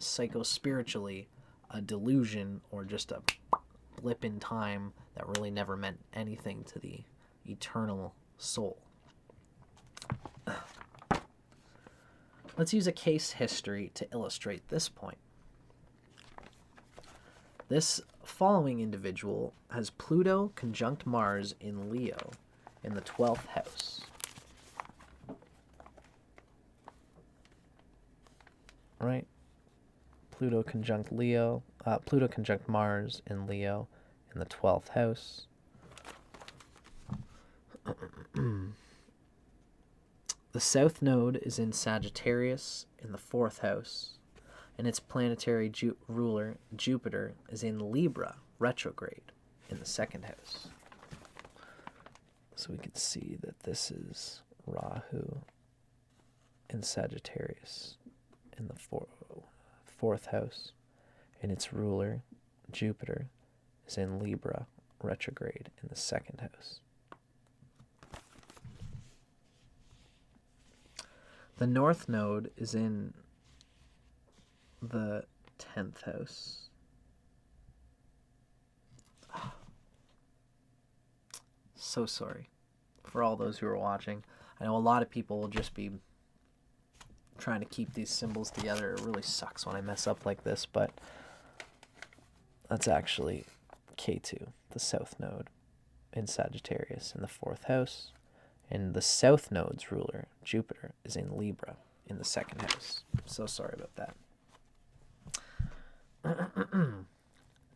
psychospiritually a delusion or just a blip in time that really never meant anything to the eternal soul. Let's use a case history to illustrate this point. This following individual has Pluto conjunct Mars in Leo in the 12th house. Right? Pluto conjunct Mars in Leo in the 12th house. The south node is in Sagittarius in the 4th house, and its planetary ruler, Jupiter, is in Libra, retrograde, in the 2nd house. So we can see that this is Rahu in Sagittarius in the 4th house, and its ruler, Jupiter, is in Libra, retrograde, in the 2nd house. The north node is in the 10th house. So sorry for all those who are watching. I know a lot of people will just be trying to keep these symbols together. It really sucks when I mess up like this, but that's actually K2, the south node in Sagittarius in the 4th house. And the south node's ruler, Jupiter, is in Libra in the 2nd house. So sorry about that.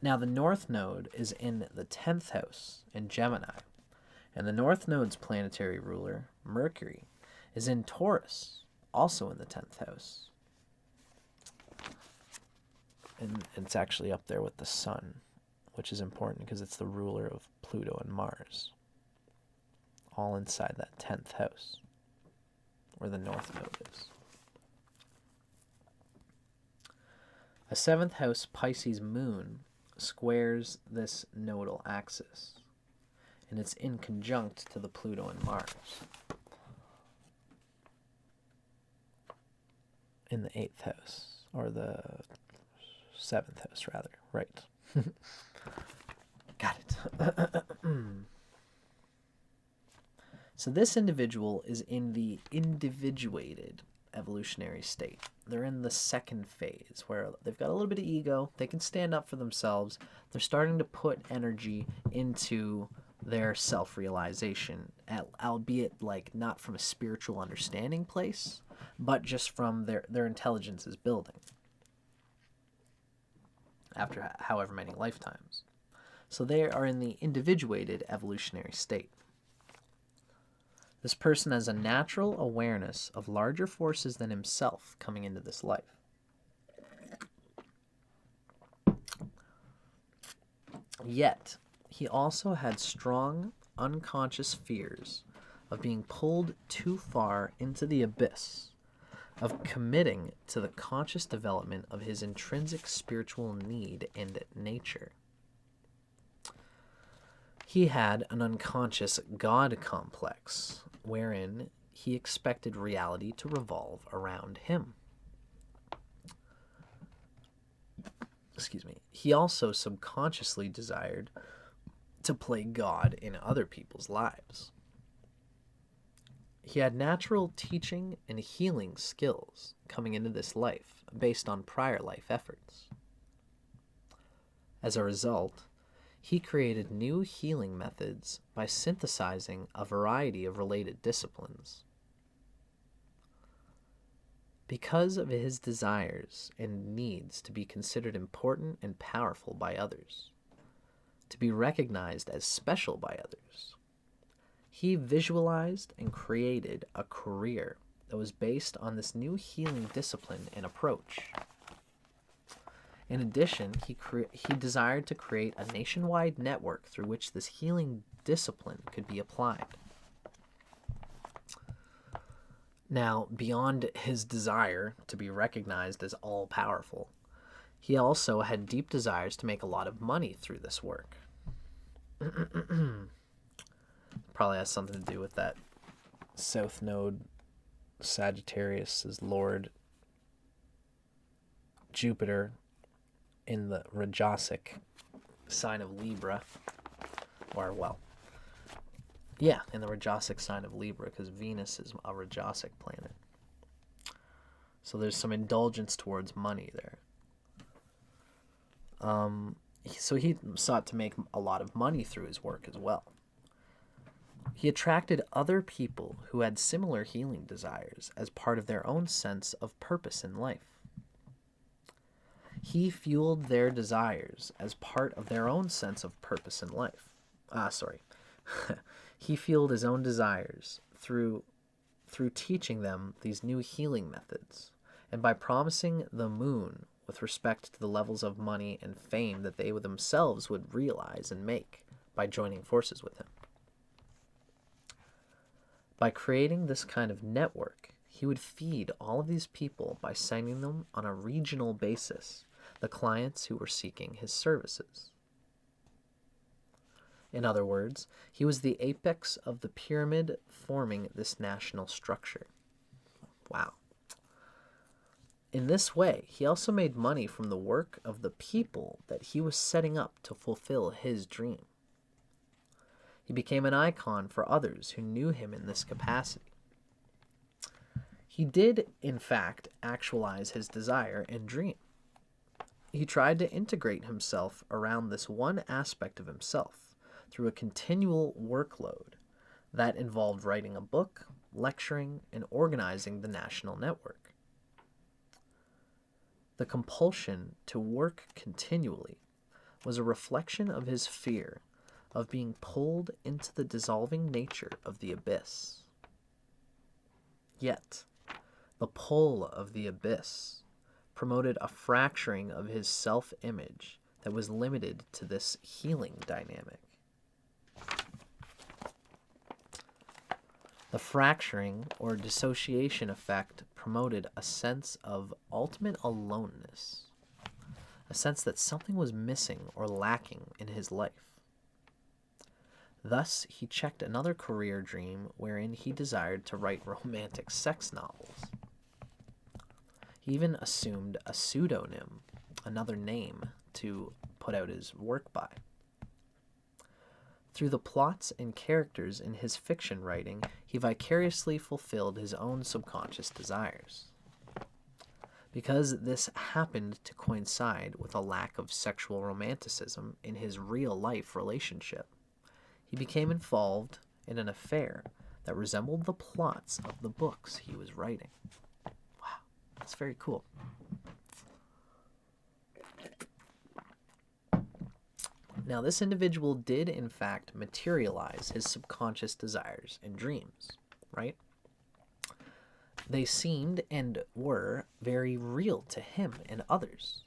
Now, the north node is in the 10th house in Gemini. And the north node's planetary ruler, Mercury, is in Taurus, also in the 10th house. And it's actually up there with the sun, which is important because it's the ruler of Pluto and Mars. All inside that 10th house, where the north node is. A 7th house Pisces moon squares this nodal axis, and it's in conjunct to the Pluto and Mars in the 8th house, or the 7th house, rather. Right. Got it. So this individual is in the individuated evolutionary state. They're in the 2nd phase where they've got a little bit of ego. They can stand up for themselves. They're starting to put energy into their self-realization, albeit like not from a spiritual understanding place, but just from their intelligence is building after however many lifetimes. So they are in the individuated evolutionary state. This person has a natural awareness of larger forces than himself coming into this life. Yet, he also had strong, unconscious fears of being pulled too far into the abyss, of committing to the conscious development of his intrinsic spiritual need and nature. He had an unconscious God complex, wherein he expected reality to revolve around him. Excuse me. He also subconsciously desired to play God in other people's lives. He had natural teaching and healing skills coming into this life based on prior life efforts. As a result, he created new healing methods by synthesizing a variety of related disciplines. Because of his desires and needs to be considered important and powerful by others, to be recognized as special by others, he visualized and created a career that was based on this new healing discipline and approach. In addition, he desired to create a nationwide network through which this healing discipline could be applied. Now, beyond his desire to be recognized as all-powerful, he also had deep desires to make a lot of money through this work. Probably has something to do with that South Node Sagittarius is Lord Jupiter in the Rajasic sign of Libra. Or, well, yeah, in the Rajasic sign of Libra, because Venus is a Rajasic planet. So there's some indulgence towards money there. So he sought to make a lot of money through his work as well. He attracted other people who had similar healing desires as part of their own sense of purpose in life. He fueled their desires as part of their own sense of purpose in life. He fueled his own desires through teaching them these new healing methods, and by promising the moon with respect to the levels of money and fame that they themselves would realize and make by joining forces with him. By creating this kind of network, he would feed all of these people by sending them on a regional basis the clients who were seeking his services. In other words, he was the apex of the pyramid forming this national structure. Wow. In this way, he also made money from the work of the people that he was setting up to fulfill his dream. He became an icon for others who knew him in this capacity. He did, in fact, actualize his desire and dream. He tried to integrate himself around this one aspect of himself through a continual workload that involved writing a book, lecturing, and organizing the national network. The compulsion to work continually was a reflection of his fear of being pulled into the dissolving nature of the abyss. Yet, the pull of the abyss promoted a fracturing of his self-image that was limited to this healing dynamic. The fracturing or dissociation effect promoted a sense of ultimate aloneness, a sense that something was missing or lacking in his life. Thus, he checked another career dream wherein he desired to write romantic sex novels. He even assumed a pseudonym, another name, to put out his work by. Through the plots and characters in his fiction writing, he vicariously fulfilled his own subconscious desires. Because this happened to coincide with a lack of sexual romanticism in his real-life relationship, he became involved in an affair that resembled the plots of the books he was writing. Wow, that's very cool. Now, this individual did, in fact, materialize his subconscious desires and dreams, right? They seemed and were very real to him and others.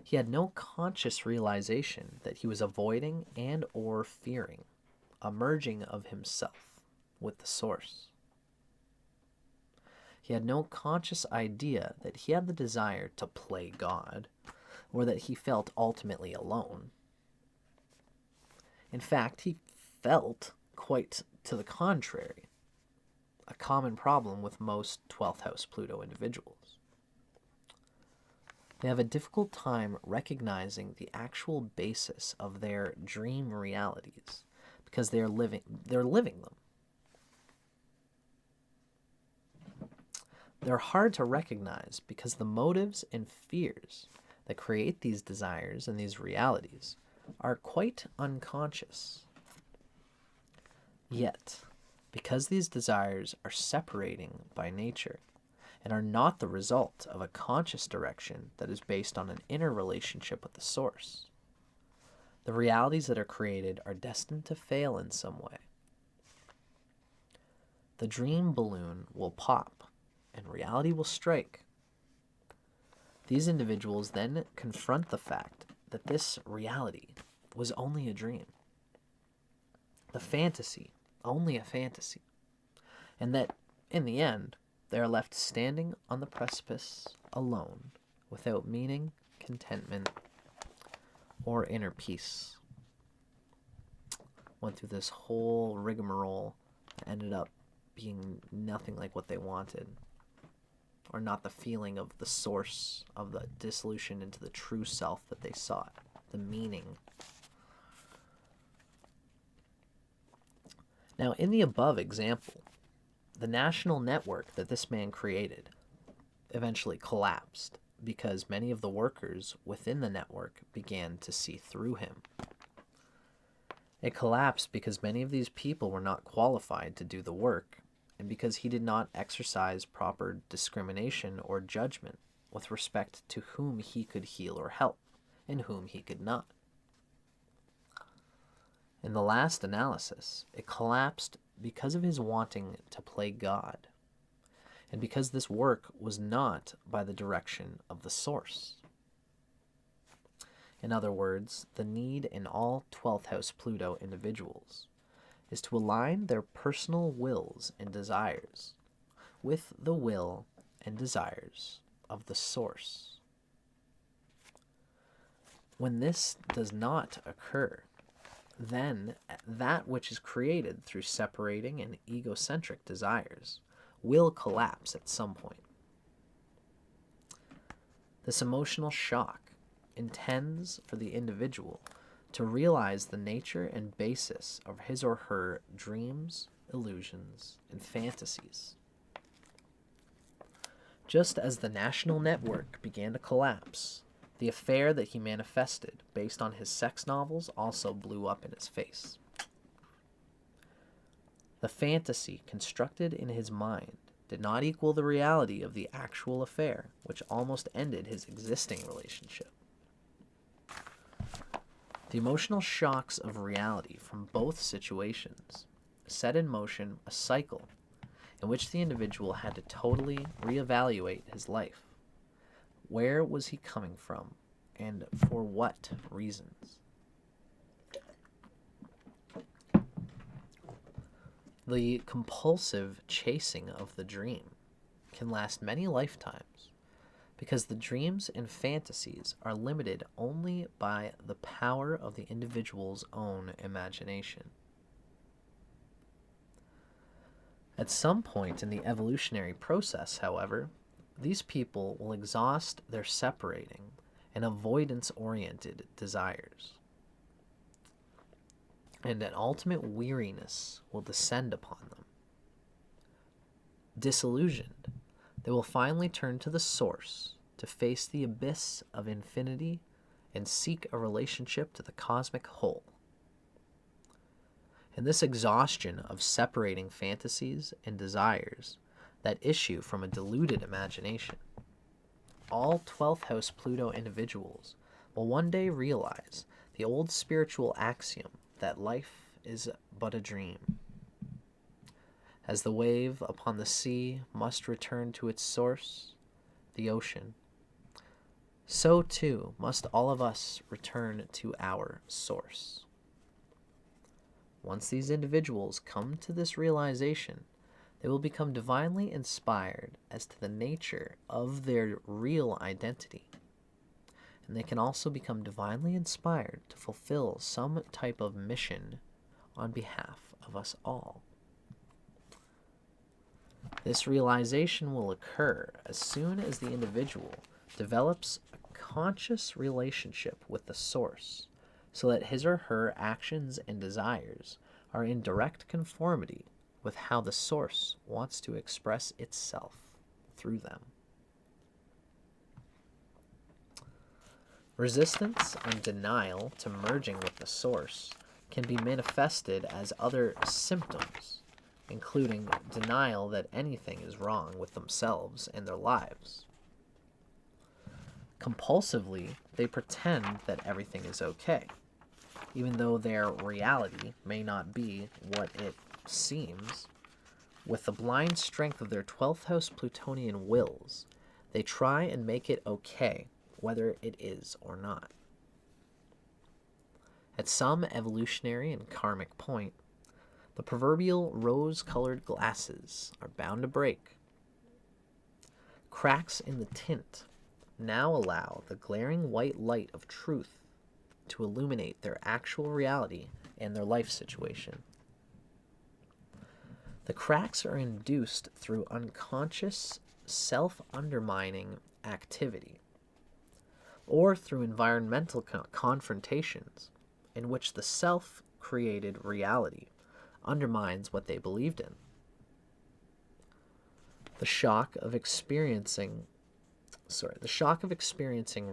He had no conscious realization that he was avoiding and or fearing a merging of himself with the source. He had no conscious idea that he had the desire to play God, or that he felt ultimately alone. In fact, he felt quite to the contrary, a common problem with most 12th house Pluto individuals. They have a difficult time recognizing the actual basis of their dream realities because they're living them. They're hard to recognize because the motives and fears that create these desires and these realities are quite unconscious. Yet, because these desires are separating by nature and are not the result of a conscious direction that is based on an inner relationship with the source, the realities that are created are destined to fail in some way. The dream balloon will pop and reality will strike. These individuals then confront the fact that this reality was only a dream, the fantasy, only a fantasy, and that, in the end, they are left standing on the precipice alone, without meaning, contentment, or inner peace. Went through this whole rigmarole and ended up being nothing like what they wanted, or not the feeling of the source of the dissolution into the true self that they sought, the meaning. Now, in the above example, the national network that this man created eventually collapsed because many of the workers within the network began to see through him. It collapsed because many of these people were not qualified to do the work, and because he did not exercise proper discrimination or judgment with respect to whom he could heal or help, and whom he could not. In the last analysis, it collapsed because of his wanting to play God, and because this work was not by the direction of the source. In other words, the need in all 12th house Pluto individuals is to align their personal wills and desires with the will and desires of the source. When this does not occur, then that which is created through separating and egocentric desires will collapse at some point. This emotional shock intends for the individual to realize the nature and basis of his or her dreams, illusions, and fantasies. Just as the national network began to collapse, the affair that he manifested based on his sex novels also blew up in his face. The fantasy constructed in his mind did not equal the reality of the actual affair, which almost ended his existing relationship. The emotional shocks of reality from both situations set in motion a cycle in which the individual had to totally reevaluate his life. Where was he coming from, and for what reasons? The compulsive chasing of the dream can last many lifetimes, because the dreams and fantasies are limited only by the power of the individual's own imagination. At some point in the evolutionary process, however, these people will exhaust their separating and avoidance-oriented desires, and an ultimate weariness will descend upon them. Disillusioned, they will finally turn to the source to face the abyss of infinity and seek a relationship to the cosmic whole. In this exhaustion of separating fantasies and desires that issue from a deluded imagination, all 12th house Pluto individuals will one day realize the old spiritual axiom that life is but a dream. As the wave upon the sea must return to its source, the ocean, so too must all of us return to our source. Once these individuals come to this realization, they will become divinely inspired as to the nature of their real identity. And they can also become divinely inspired to fulfill some type of mission on behalf of us all. This realization will occur as soon as the individual develops a conscious relationship with the source, so that his or her actions and desires are in direct conformity with how the source wants to express itself through them. Resistance and denial to merging with the source can be manifested as other symptoms, including denial that anything is wrong with themselves and their lives. Compulsively, they pretend that everything is okay, even though their reality may not be what it seems. With the blind strength of their 12th house Plutonian wills, They try and make it okay, whether it is or not. At some evolutionary and karmic point, the proverbial rose-colored glasses are bound to break. Cracks in the tint now allow the glaring white light of truth to illuminate their actual reality and their life situation. The cracks are induced through unconscious, self-undermining activity, or through environmental confrontations in which the self-created reality undermines what they believed in. The shock of experiencing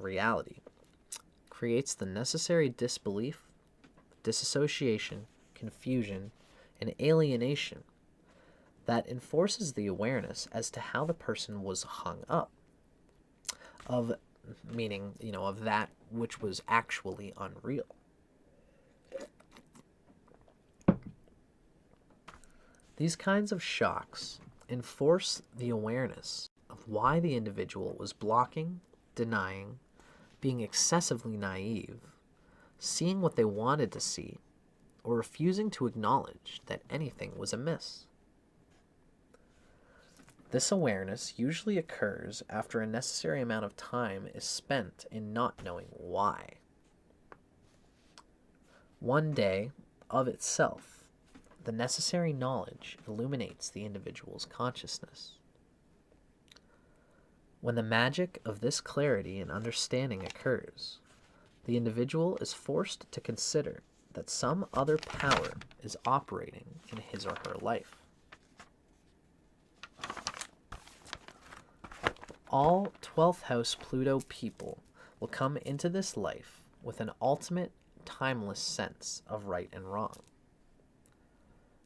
reality creates the necessary disbelief, disassociation, confusion, and alienation that enforces the awareness as to how the person was hung up, of that which was actually unreal. These kinds of shocks enforce the awareness of why the individual was blocking, denying, being excessively naive, seeing what they wanted to see, or refusing to acknowledge that anything was amiss. This awareness usually occurs after a necessary amount of time is spent in not knowing why. One day, of itself, the necessary knowledge illuminates the individual's consciousness. When the magic of this clarity and understanding occurs, the individual is forced to consider that some other power is operating in his or her life. All 12th house Pluto people will come into this life with an ultimate, timeless sense of right and wrong.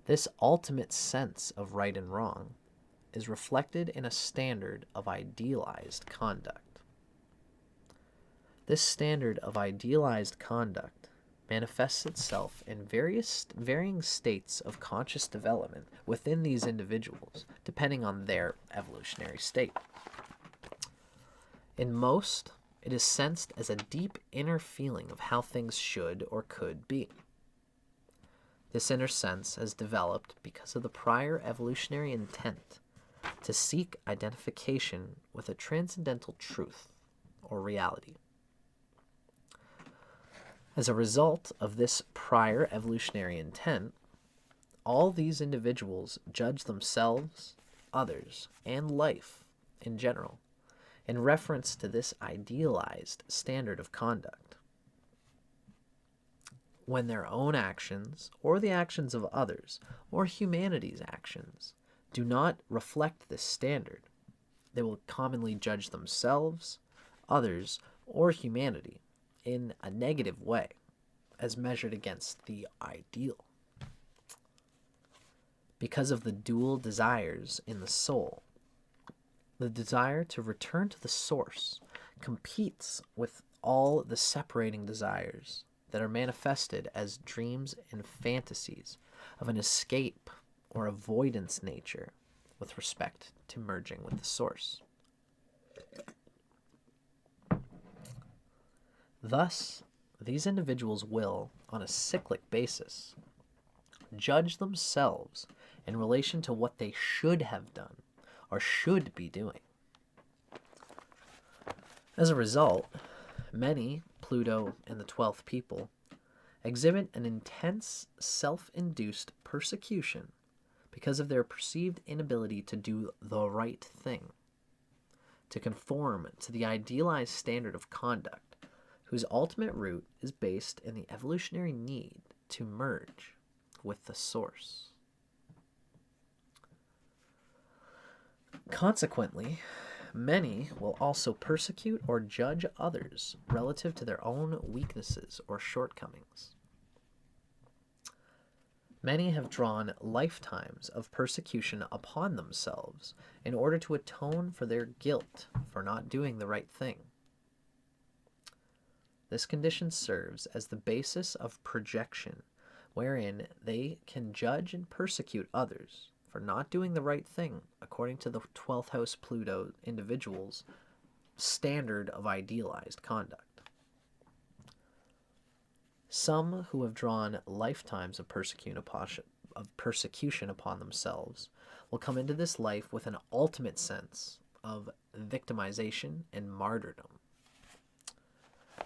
This ultimate sense of right and wrong is reflected in a standard of idealized conduct. This standard of idealized conduct manifests itself in varying states of conscious development within these individuals, depending on their evolutionary state. In most, it is sensed as a deep inner feeling of how things should or could be. This inner sense has developed because of the prior evolutionary intent to seek identification with a transcendental truth or reality. As a result of this prior evolutionary intent, all these individuals judge themselves, others, and life in general in reference to this idealized standard of conduct. When their own actions, or the actions of others, or humanity's actions, do not reflect this standard, they will commonly judge themselves, others, or humanity in a negative way, as measured against the ideal. Because of the dual desires in the soul, the desire to return to the source competes with all the separating desires that are manifested as dreams and fantasies of an escape or avoidance nature with respect to merging with the source. Thus, these individuals will, on a cyclic basis, judge themselves in relation to what they should have done or should be doing. As a result, many Pluto and the 12th people exhibit an intense self-induced persecution because of their perceived inability to do the right thing, to conform to the idealized standard of conduct, whose ultimate root is based in the evolutionary need to merge with the source. Consequently, many will also persecute or judge others relative to their own weaknesses or shortcomings. Many have drawn lifetimes of persecution upon themselves in order to atone for their guilt for not doing the right thing. This condition serves as the basis of projection, wherein they can judge and persecute others for not doing the right thing according to the 12th house Pluto individual's standard of idealized conduct. Some who have drawn lifetimes of persecution upon themselves will come into this life with an ultimate sense of victimization and martyrdom.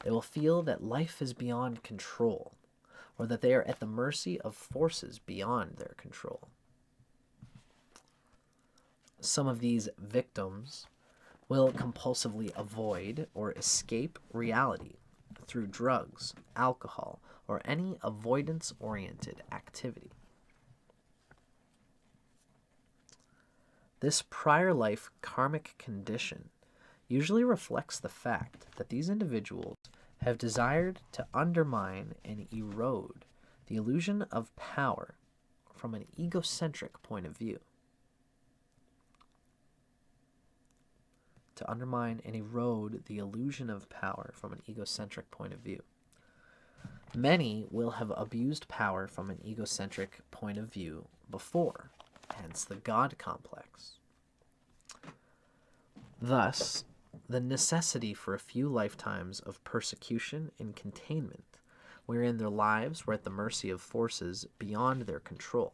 They will feel that life is beyond control, or that they are at the mercy of forces beyond their control. Some of these victims will compulsively avoid or escape reality through drugs, alcohol, or any avoidance-oriented activity. This prior life karmic condition usually reflects the fact that these individuals have desired to undermine and erode the illusion of power from an egocentric point of view. To undermine and erode the illusion of power from an egocentric point of view. Many will have abused power from an egocentric point of view before, hence the God complex. Thus, the necessity for a few lifetimes of persecution and containment, wherein their lives were at the mercy of forces beyond their control.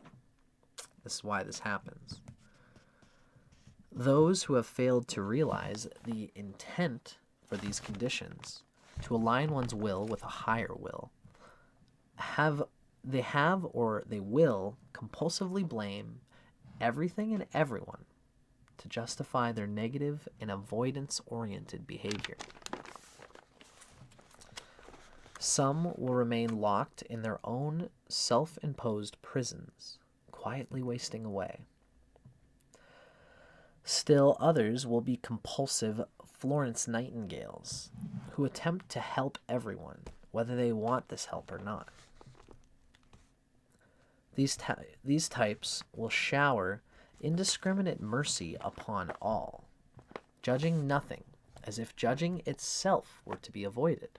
This is why this happens. Those who have failed to realize the intent for these conditions, to align one's will with a higher will, they will compulsively blame everything and everyone to justify their negative and avoidance-oriented behavior. Some will remain locked in their own self-imposed prisons, quietly wasting away. Still others will be compulsive Florence Nightingales, who attempt to help everyone, whether they want this help or not. These types will shower indiscriminate mercy upon all, judging nothing, as if judging itself were to be avoided.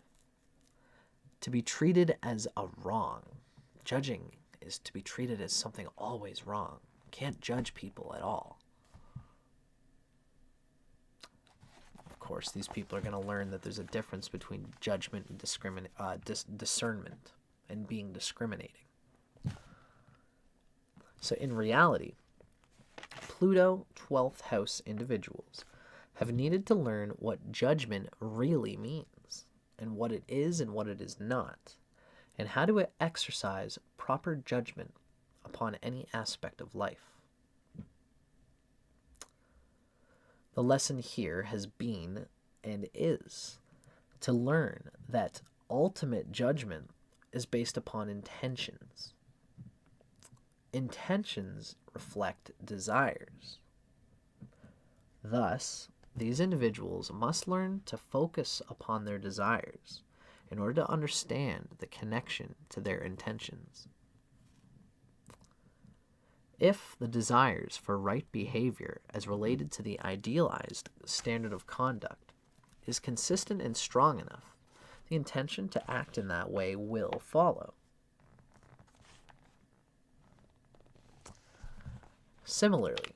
To be treated as a wrong. Judging is to be treated as something always wrong. Can't judge people at all. Of course, these people are going to learn that there's a difference between judgment and discernment and being discriminating. So in reality, Pluto 12th house individuals have needed to learn what judgment really means, and what it is and what it is not, and how to exercise proper judgment upon any aspect of life. The lesson here has been and is to learn that ultimate judgment is based upon intentions. Intentions reflect desires. Thus, these individuals must learn to focus upon their desires in order to understand the connection to their intentions. If the desires for right behavior as related to the idealized standard of conduct is consistent and strong enough, the intention to act in that way will follow. Similarly,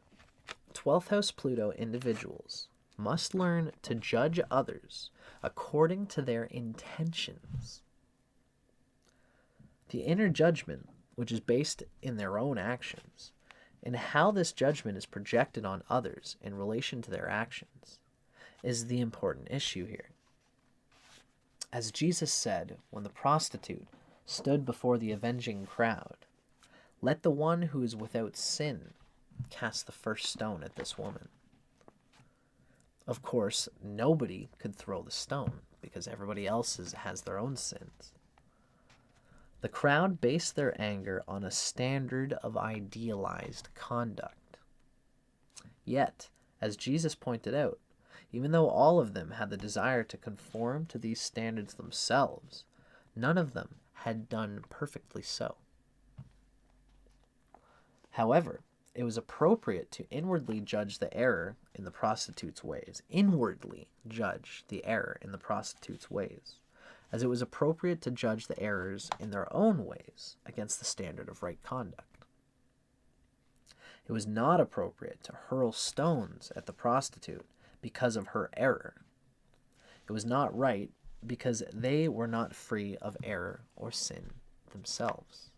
12th house Pluto individuals must learn to judge others according to their intentions. The inner judgment, which is based in their own actions, and how this judgment is projected on others in relation to their actions, is the important issue here. As Jesus said when the prostitute stood before the avenging crowd, "Let the one who is without sin cast the first stone at this woman." Of course, nobody could throw the stone because everybody else has their own sins. The crowd based their anger on a standard of idealized conduct. Yet, as Jesus pointed out, even though all of them had the desire to conform to these standards themselves, none of them had done perfectly so. However, it was appropriate to inwardly judge the error in the prostitute's ways. Inwardly judge the error in the prostitute's ways, as it was appropriate to judge the errors in their own ways against the standard of right conduct. It was not appropriate to hurl stones at the prostitute because of her error. It was not right because they were not free of error or sin themselves.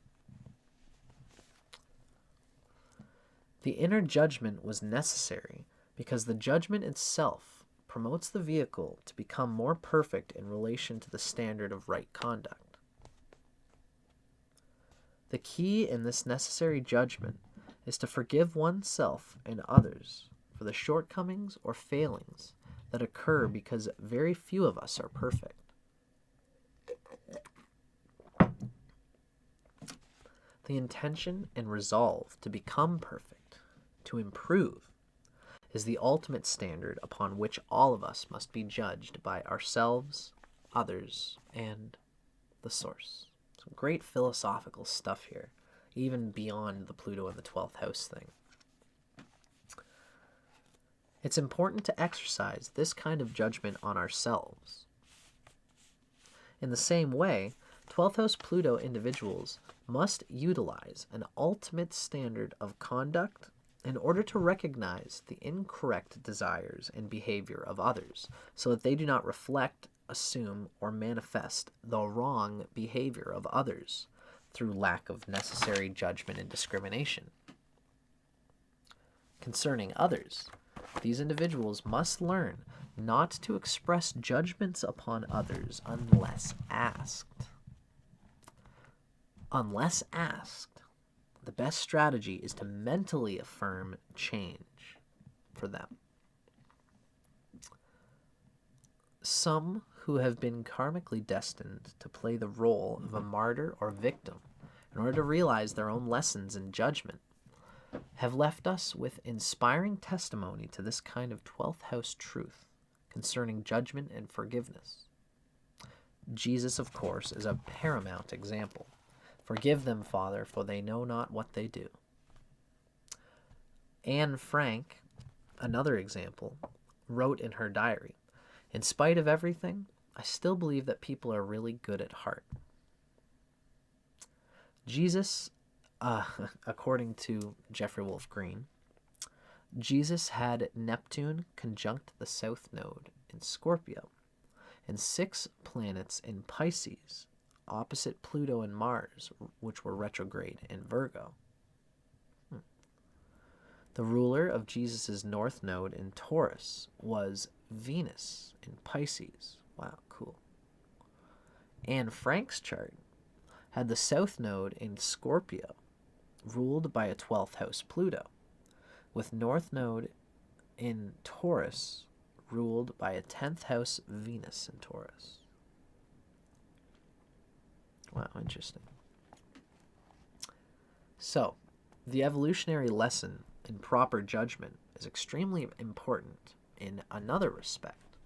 The inner judgment was necessary because the judgment itself promotes the vehicle to become more perfect in relation to the standard of right conduct. The key in this necessary judgment is to forgive oneself and others for the shortcomings or failings that occur because very few of us are perfect. The intention and resolve to become perfect, to improve, is the ultimate standard upon which all of us must be judged by ourselves, others, and the source. Some great philosophical stuff here, even beyond the Pluto and the 12th house thing. It's important to exercise this kind of judgment on ourselves. In the same way, 12th house Pluto individuals must utilize an ultimate standard of conduct in order to recognize the incorrect desires and behavior of others, so that they do not reflect, assume, or manifest the wrong behavior of others through lack of necessary judgment and discrimination. Concerning others, these individuals must learn not to express judgments upon others unless asked. Unless asked, the best strategy is to mentally affirm change for them. Some who have been karmically destined to play the role of a martyr or victim in order to realize their own lessons in judgment have left us with inspiring testimony to this kind of 12th house truth concerning judgment and forgiveness. Jesus, of course, is a paramount example. Forgive them, Father, for they know not what they do. Anne Frank, another example, wrote in her diary, "In spite of everything, I still believe that people are really good at heart." Jesus, according to Jeffrey Wolf Green, Jesus had Neptune conjunct the South Node in Scorpio and 6 planets in Pisces, opposite Pluto and Mars, which were retrograde in Virgo. The ruler of Jesus' North Node in Taurus was Venus in Pisces. Wow, cool. Anne Frank's chart had the South Node in Scorpio, ruled by a 12th house Pluto, with North Node in Taurus, ruled by a 10th house Venus in Taurus. Wow, interesting. So, the evolutionary lesson in proper judgment is extremely important in another respect.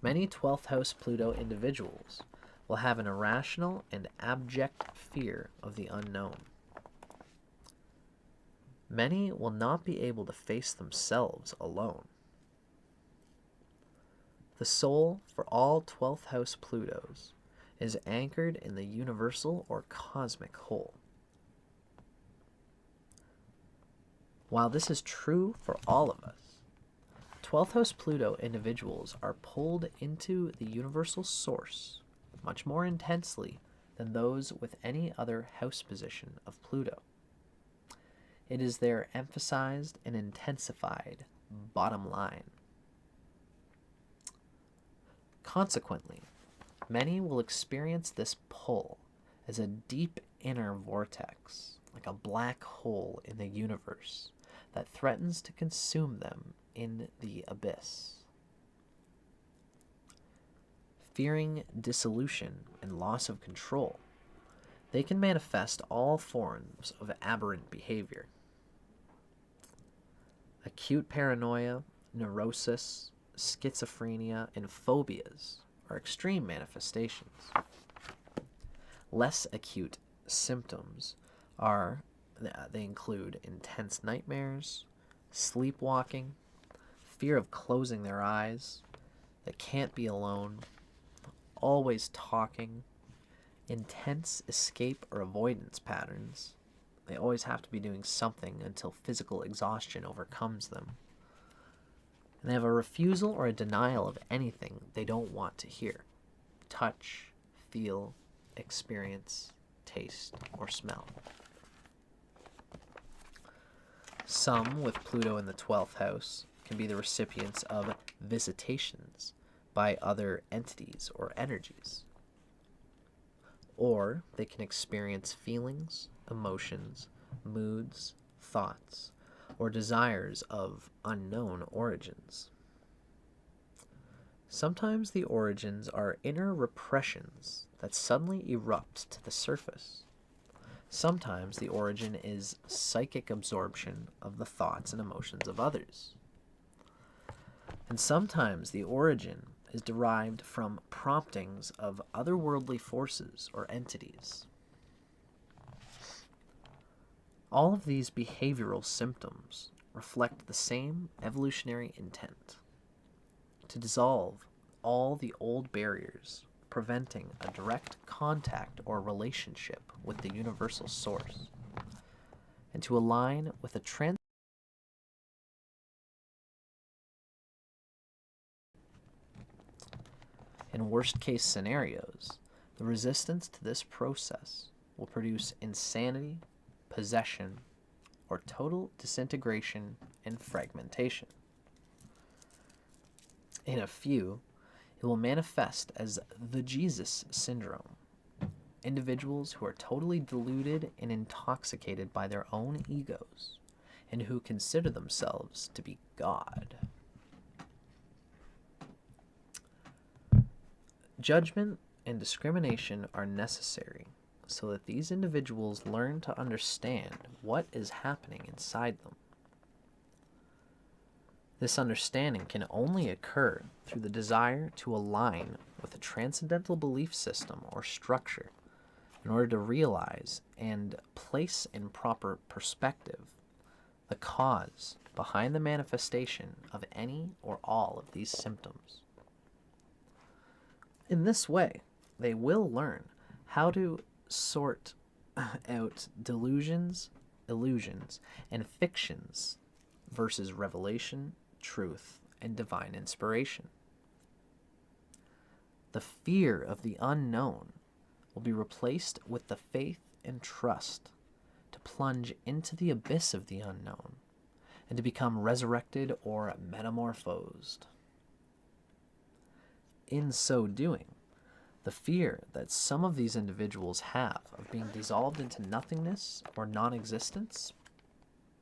Many 12th house Pluto individuals will have an irrational and abject fear of the unknown. Many will not be able to face themselves alone. The soul for all 12th house Plutos is anchored in the universal or cosmic whole. While this is true for all of us, 12th house Pluto individuals are pulled into the universal source much more intensely than those with any other house position of Pluto. It is their emphasized and intensified bottom line. Consequently, many will experience this pull as a deep inner vortex, like a black hole in the universe that threatens to consume them in the abyss. Fearing dissolution and loss of control, they can manifest all forms of aberrant behavior. Acute paranoia, neurosis, schizophrenia, and phobias are extreme manifestations. Less acute symptoms they include intense nightmares, sleepwalking, fear of closing their eyes, they can't be alone, always talking, intense escape or avoidance patterns, They always have to be doing something until physical exhaustion overcomes them. And they have a refusal or a denial of anything they don't want to hear, touch, feel, experience, taste, or smell. Some, with Pluto in the 12th house, can be the recipients of visitations by other entities or energies. Or they can experience feelings, emotions, moods, thoughts, or desires of unknown origins. Sometimes the origins are inner repressions that suddenly erupt to the surface. Sometimes the origin is psychic absorption of the thoughts and emotions of others. And sometimes the origin is derived from promptings of otherworldly forces or entities. All of these behavioral symptoms reflect the same evolutionary intent: to dissolve all the old barriers preventing a direct contact or relationship with the universal source, and to align with a In worst-case scenarios, the resistance to this process will produce insanity, possession, or total disintegration and fragmentation. In a few, it will manifest as the Jesus syndrome. Individuals who are totally deluded and intoxicated by their own egos, and who consider themselves to be God. Judgment and discrimination are necessary so that these individuals learn to understand what is happening inside them. This understanding can only occur through the desire to align with a transcendental belief system or structure in order to realize and place in proper perspective the cause behind the manifestation of any or all of these symptoms. In this way, they will learn how to sort out delusions, illusions, and fictions versus revelation, truth, and divine inspiration. The fear of the unknown will be replaced with the faith and trust to plunge into the abyss of the unknown and to become resurrected or metamorphosed. In so doing, the fear that some of these individuals have of being dissolved into nothingness or non-existence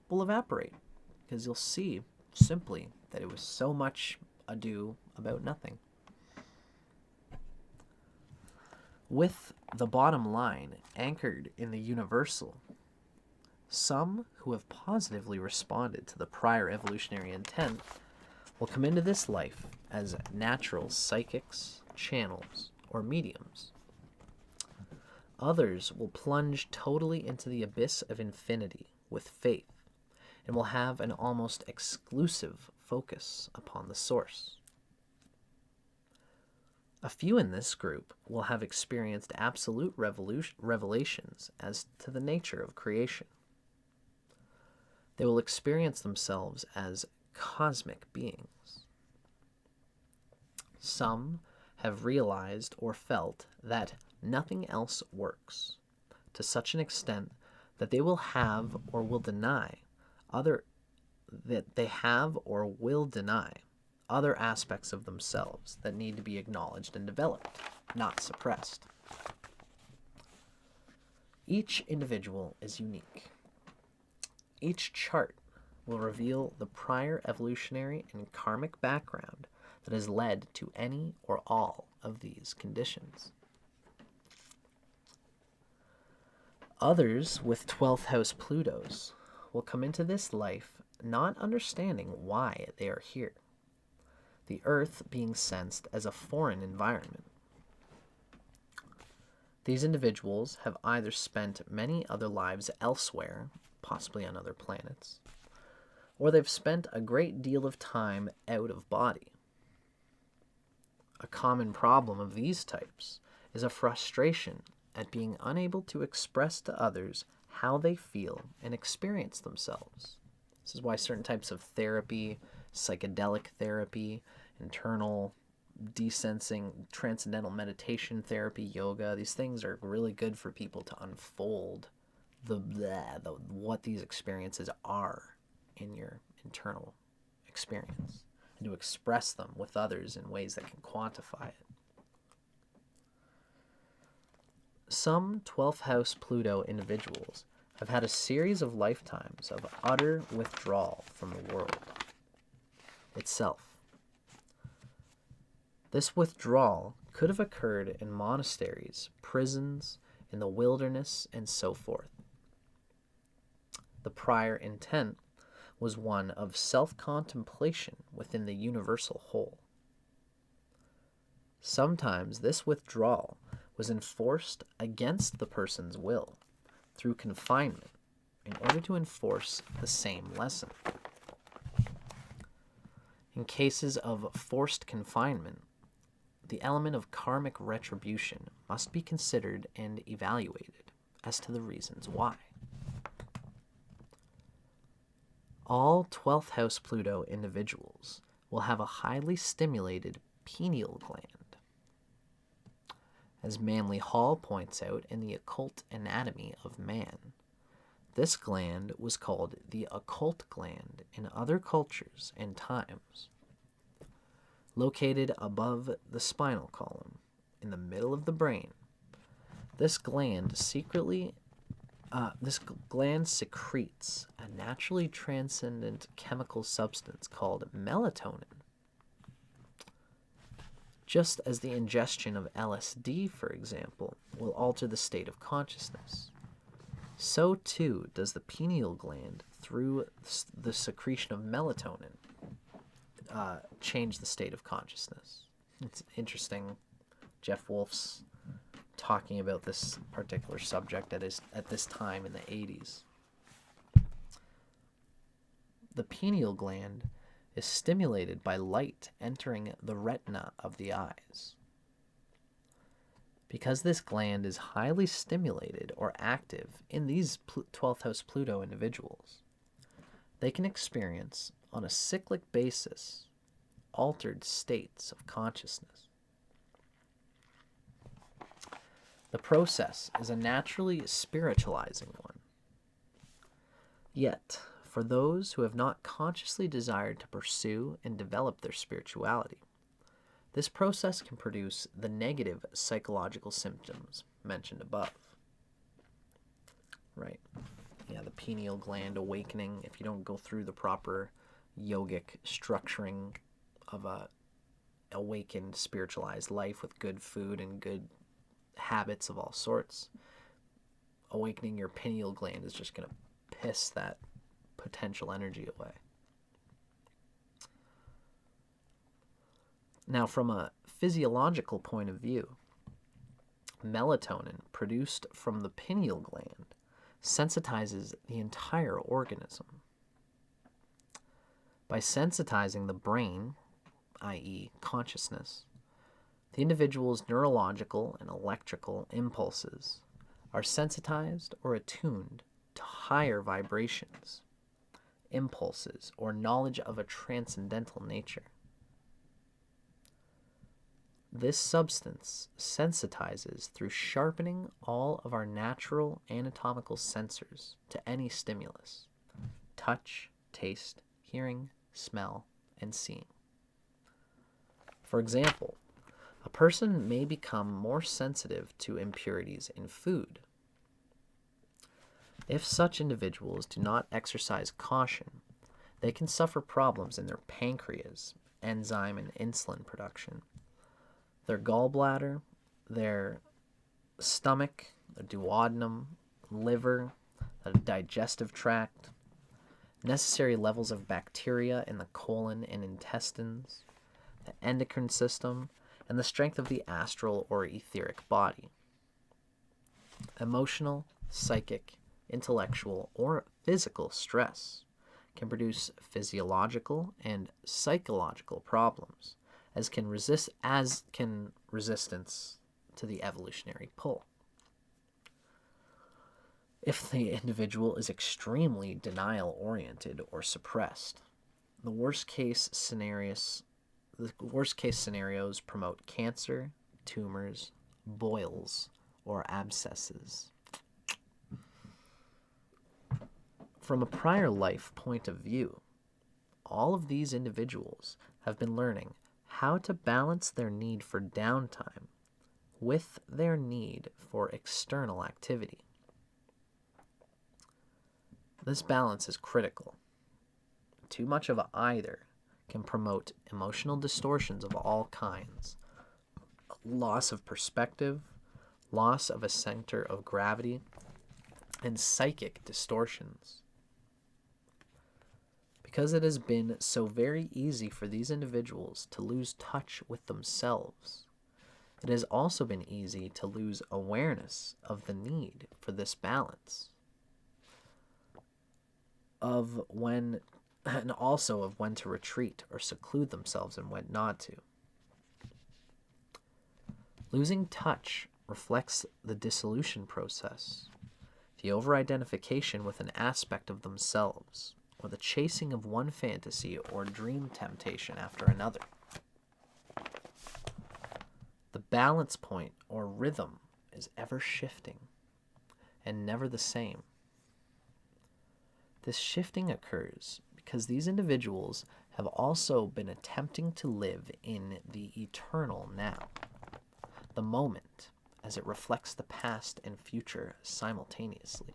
will evaporate, because you'll see simply that it was so much ado about nothing. With the bottom line anchored in the universal, some who have positively responded to the prior evolutionary intent will come into this life as natural psychics, channels, or mediums. Others will plunge totally into the abyss of infinity with faith and will have an almost exclusive focus upon the source. A few in this group will have experienced absolute revelations as to the nature of creation. They will experience themselves as cosmic beings. Some have realized or felt that nothing else works to such an extent that they will have or will deny other aspects of themselves that need to be acknowledged and developed, not suppressed. Each individual is unique. Each chart will reveal the prior evolutionary and karmic background that has led to any or all of these conditions. Others with 12th house Plutos will come into this life not understanding why they are here, the earth being sensed as a foreign environment. These individuals have either spent many other lives elsewhere, possibly on other planets, or they've spent a great deal of time out of body. A common problem of these types is a frustration at being unable to express to others how they feel and experience themselves. This is why certain types of therapy, psychedelic therapy, internal desensing, transcendental meditation therapy, yoga, these things are really good for people to unfold what these experiences are in your internal experience, and to express them with others in ways that can quantify it. Some 12th house Pluto individuals have had a series of lifetimes of utter withdrawal from the world itself. This withdrawal could have occurred in monasteries, prisons, in the wilderness, and so forth. The prior intent was one of self-contemplation within the universal whole. Sometimes this withdrawal was enforced against the person's will through confinement in order to enforce the same lesson. In cases of forced confinement, the element of karmic retribution must be considered and evaluated as to the reasons why. All 12th house Pluto individuals will have a highly stimulated pineal gland. As Manly Hall points out in the Occult Anatomy of Man, this gland was called the occult gland in other cultures and times. Located above the spinal column, in the middle of the brain, this gland secretes a naturally transcendent chemical substance called melatonin. Just as the ingestion of LSD, for example, will alter the state of consciousness, so too does the pineal gland, through the secretion of melatonin, change the state of consciousness. It's interesting. Jeff Wolf's talking about this particular subject at this time in the 80s. The pineal gland is stimulated by light entering the retina of the eyes. Because this gland is highly stimulated or active in these 12th house Pluto individuals, they can experience, on a cyclic basis, altered states of consciousness. The process is a naturally spiritualizing one. Yet, for those who have not consciously desired to pursue and develop their spirituality, this process can produce the negative psychological symptoms mentioned above. Right. Yeah, the pineal gland awakening, if you don't go through the proper yogic structuring of a awakened, spiritualized life with good food and good habits of all sorts, awakening your pineal gland is just going to piss that potential energy away. Now, from a physiological point of view, melatonin produced from the pineal gland sensitizes the entire organism. By sensitizing the brain, i.e., consciousness, the individual's neurological and electrical impulses are sensitized or attuned to higher vibrations, impulses, or knowledge of a transcendental nature. This substance sensitizes through sharpening all of our natural anatomical sensors to any stimulus: touch, taste, hearing, smell, and seeing. For example, a person may become more sensitive to impurities in food. If such individuals do not exercise caution, they can suffer problems in their pancreas, enzyme and insulin production, their gallbladder, their stomach, their duodenum, liver, the digestive tract, necessary levels of bacteria in the colon and intestines, the endocrine system, and the strength of the astral or etheric body. Emotional, psychic, intellectual, or physical stress can produce physiological and psychological problems, as can resistance to the evolutionary pull. if the individual is extremely denial-oriented or suppressed. The worst case scenarios promote cancer, tumors, boils, or abscesses. From a prior life point of view, all of these individuals have been learning how to balance their need for downtime with their need for external activity. This balance is critical. Too much of either can promote emotional distortions of all kinds, loss of perspective, loss of a center of gravity, and psychic distortions. Because it has been so very easy for these individuals to lose touch with themselves, it has also been easy to lose awareness of the need for this balance, and also of when to retreat or seclude themselves and when not to. Losing touch reflects the dissolution process, the over-identification with an aspect of themselves, or the chasing of one fantasy or dream temptation after another. The balance point or rhythm is ever shifting and never the same. This shifting occurs because these individuals have also been attempting to live in the eternal now, the moment as it reflects the past and future simultaneously.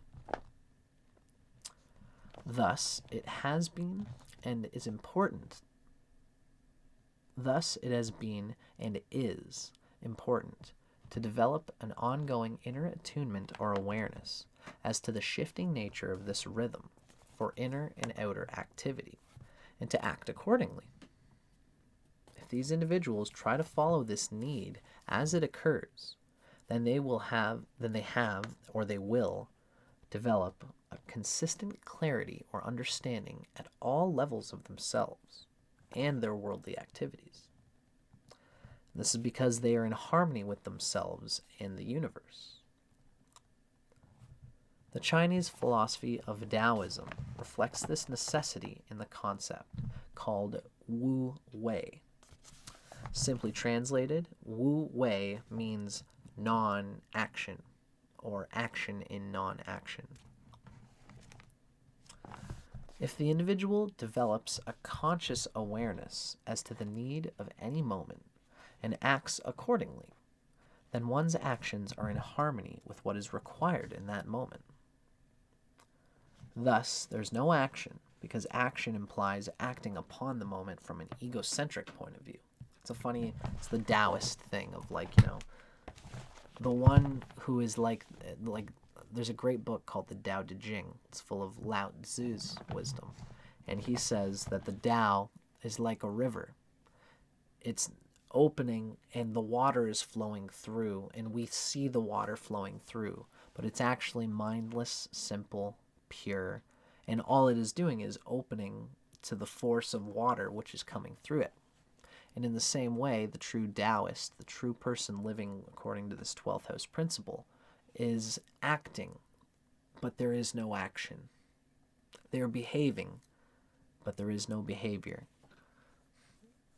Thus, it has been and is important. Thus, it has been and is important to develop an ongoing inner attunement or awareness as to the shifting nature of this rhythm for inner and outer activity, and to act accordingly. If these individuals try to follow this need as it occurs, then they will develop a consistent clarity or understanding at all levels of themselves and their worldly activities. This is because they are in harmony with themselves and the universe. The Chinese philosophy of Taoism reflects this necessity in the concept called Wu Wei. Simply translated, Wu Wei means non-action, or action in non-action. If the individual develops a conscious awareness as to the need of any moment and acts accordingly, then one's actions are in harmony with what is required in that moment. Thus, there's no action, because action implies acting upon the moment from an egocentric point of view. It's the Taoist thing of the one who is like, there's a great book called the Tao Te Ching. It's full of Lao Tzu's wisdom. And he says that the Tao is like a river. It's opening and the water is flowing through, and we see the water flowing through, but it's actually mindless, simple, pure, and all it is doing is opening to the force of water which is coming through it. And in the same way, the true Taoist, the true person living according to this 12th house principle, is acting, but there is no action. They are behaving, but there is no behavior.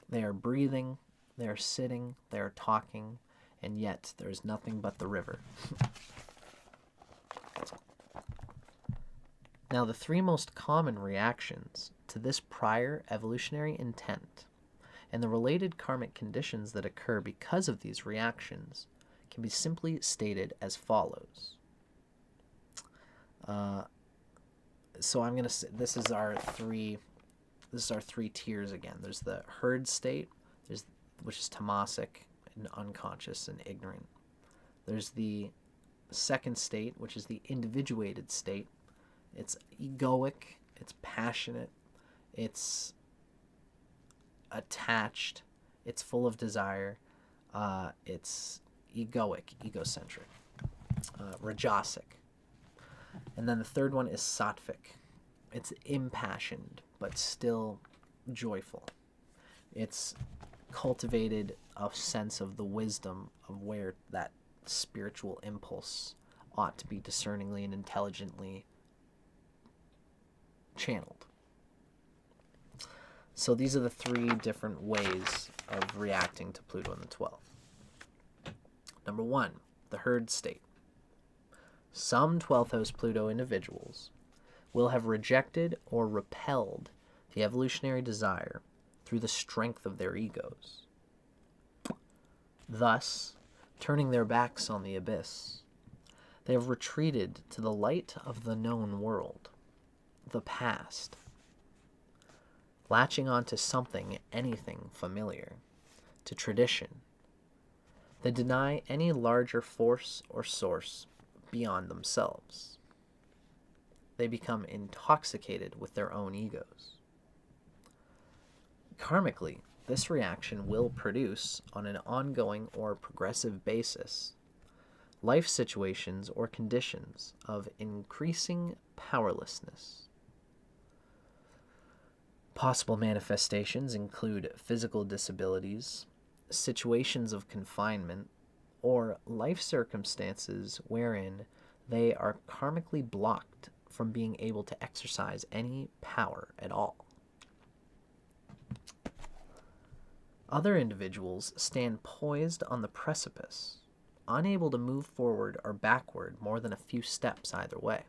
They are breathing, they are sitting, they are talking, and yet there is nothing but the river. Now, the three most common reactions to this prior evolutionary intent and the related karmic conditions that occur because of these reactions can be simply stated as follows. So I'm going to, this is our three tiers again. There's the herd state, which is tamasic and unconscious and ignorant. There's the second state, which is the individuated state. It's egoic, it's passionate, it's attached, it's full of desire, it's egoic, egocentric, rajasic. And then the third one is sattvic. It's impassioned, but still joyful. It's cultivated a sense of the wisdom of where that spiritual impulse ought to be discerningly and intelligently channeled. So these are the three different ways of reacting to Pluto in the 12th. Number 1, the herd state. Some 12th house Pluto individuals will have rejected or repelled the evolutionary desire through the strength of their egos, thus turning their backs on the abyss. They have retreated to the light of the known world, the past, latching onto something, anything familiar, to tradition. They deny any larger force or source beyond themselves. They become intoxicated with their own egos. Karmically, this reaction will produce, on an ongoing or progressive basis, life situations or conditions of increasing powerlessness. Possible manifestations include physical disabilities, situations of confinement, or life circumstances wherein they are karmically blocked from being able to exercise any power at all. Other individuals stand poised on the precipice, unable to move forward or backward more than a few steps either way.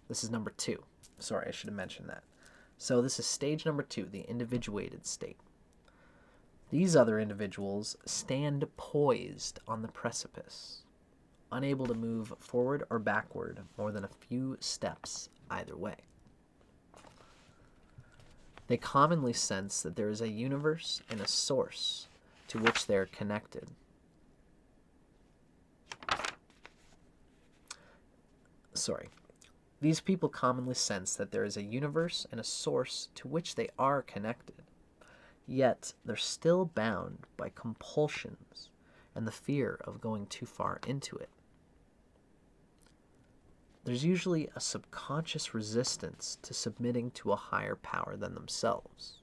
This is number 2. Sorry, I should have mentioned that. So this is stage number 2, the individuated state. These other individuals stand poised on the precipice, unable to move forward or backward more than a few steps either way. They commonly sense that there is a universe and a source to which they are connected. These people commonly sense that there is a universe and a source to which they are connected, yet they're still bound by compulsions and the fear of going too far into it. There's usually a subconscious resistance to submitting to a higher power than themselves.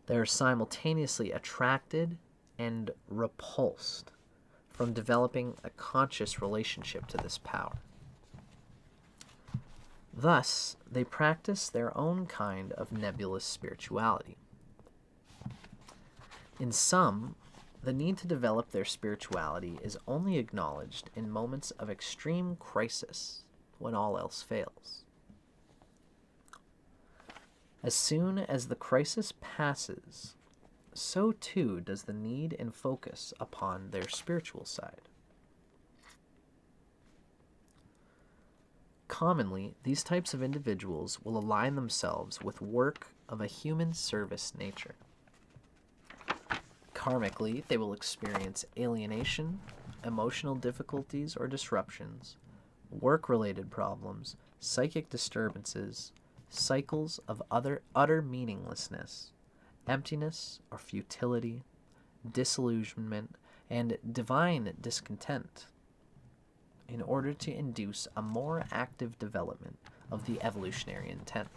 They are simultaneously attracted and repulsed from developing a conscious relationship to this power. Thus, they practice their own kind of nebulous spirituality. In some, the need to develop their spirituality is only acknowledged in moments of extreme crisis when all else fails. As soon as the crisis passes, so too does the need and focus upon their spiritual side. Commonly, these types of individuals will align themselves with work of a human service nature. Karmically, they will experience alienation, emotional difficulties or disruptions, work-related problems, psychic disturbances, cycles of utter meaninglessness, emptiness or futility, disillusionment, and divine discontent, in order to induce a more active development of the evolutionary intent.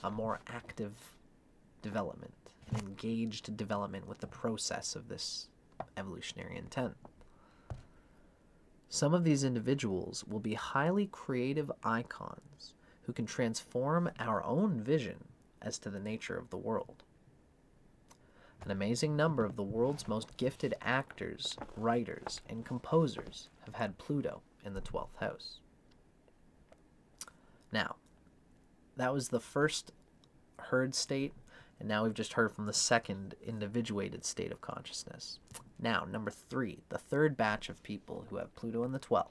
A more active development, an engaged development with the process of this evolutionary intent. Some of these individuals will be highly creative icons who can transform our own vision as to the nature of the world. An amazing number of the world's most gifted actors, writers, and composers have had Pluto in the 12th house. Now, that was the first herd state, and now we've just heard from the second individuated state of consciousness. Now, number 3, the third batch of people who have Pluto in the 12th.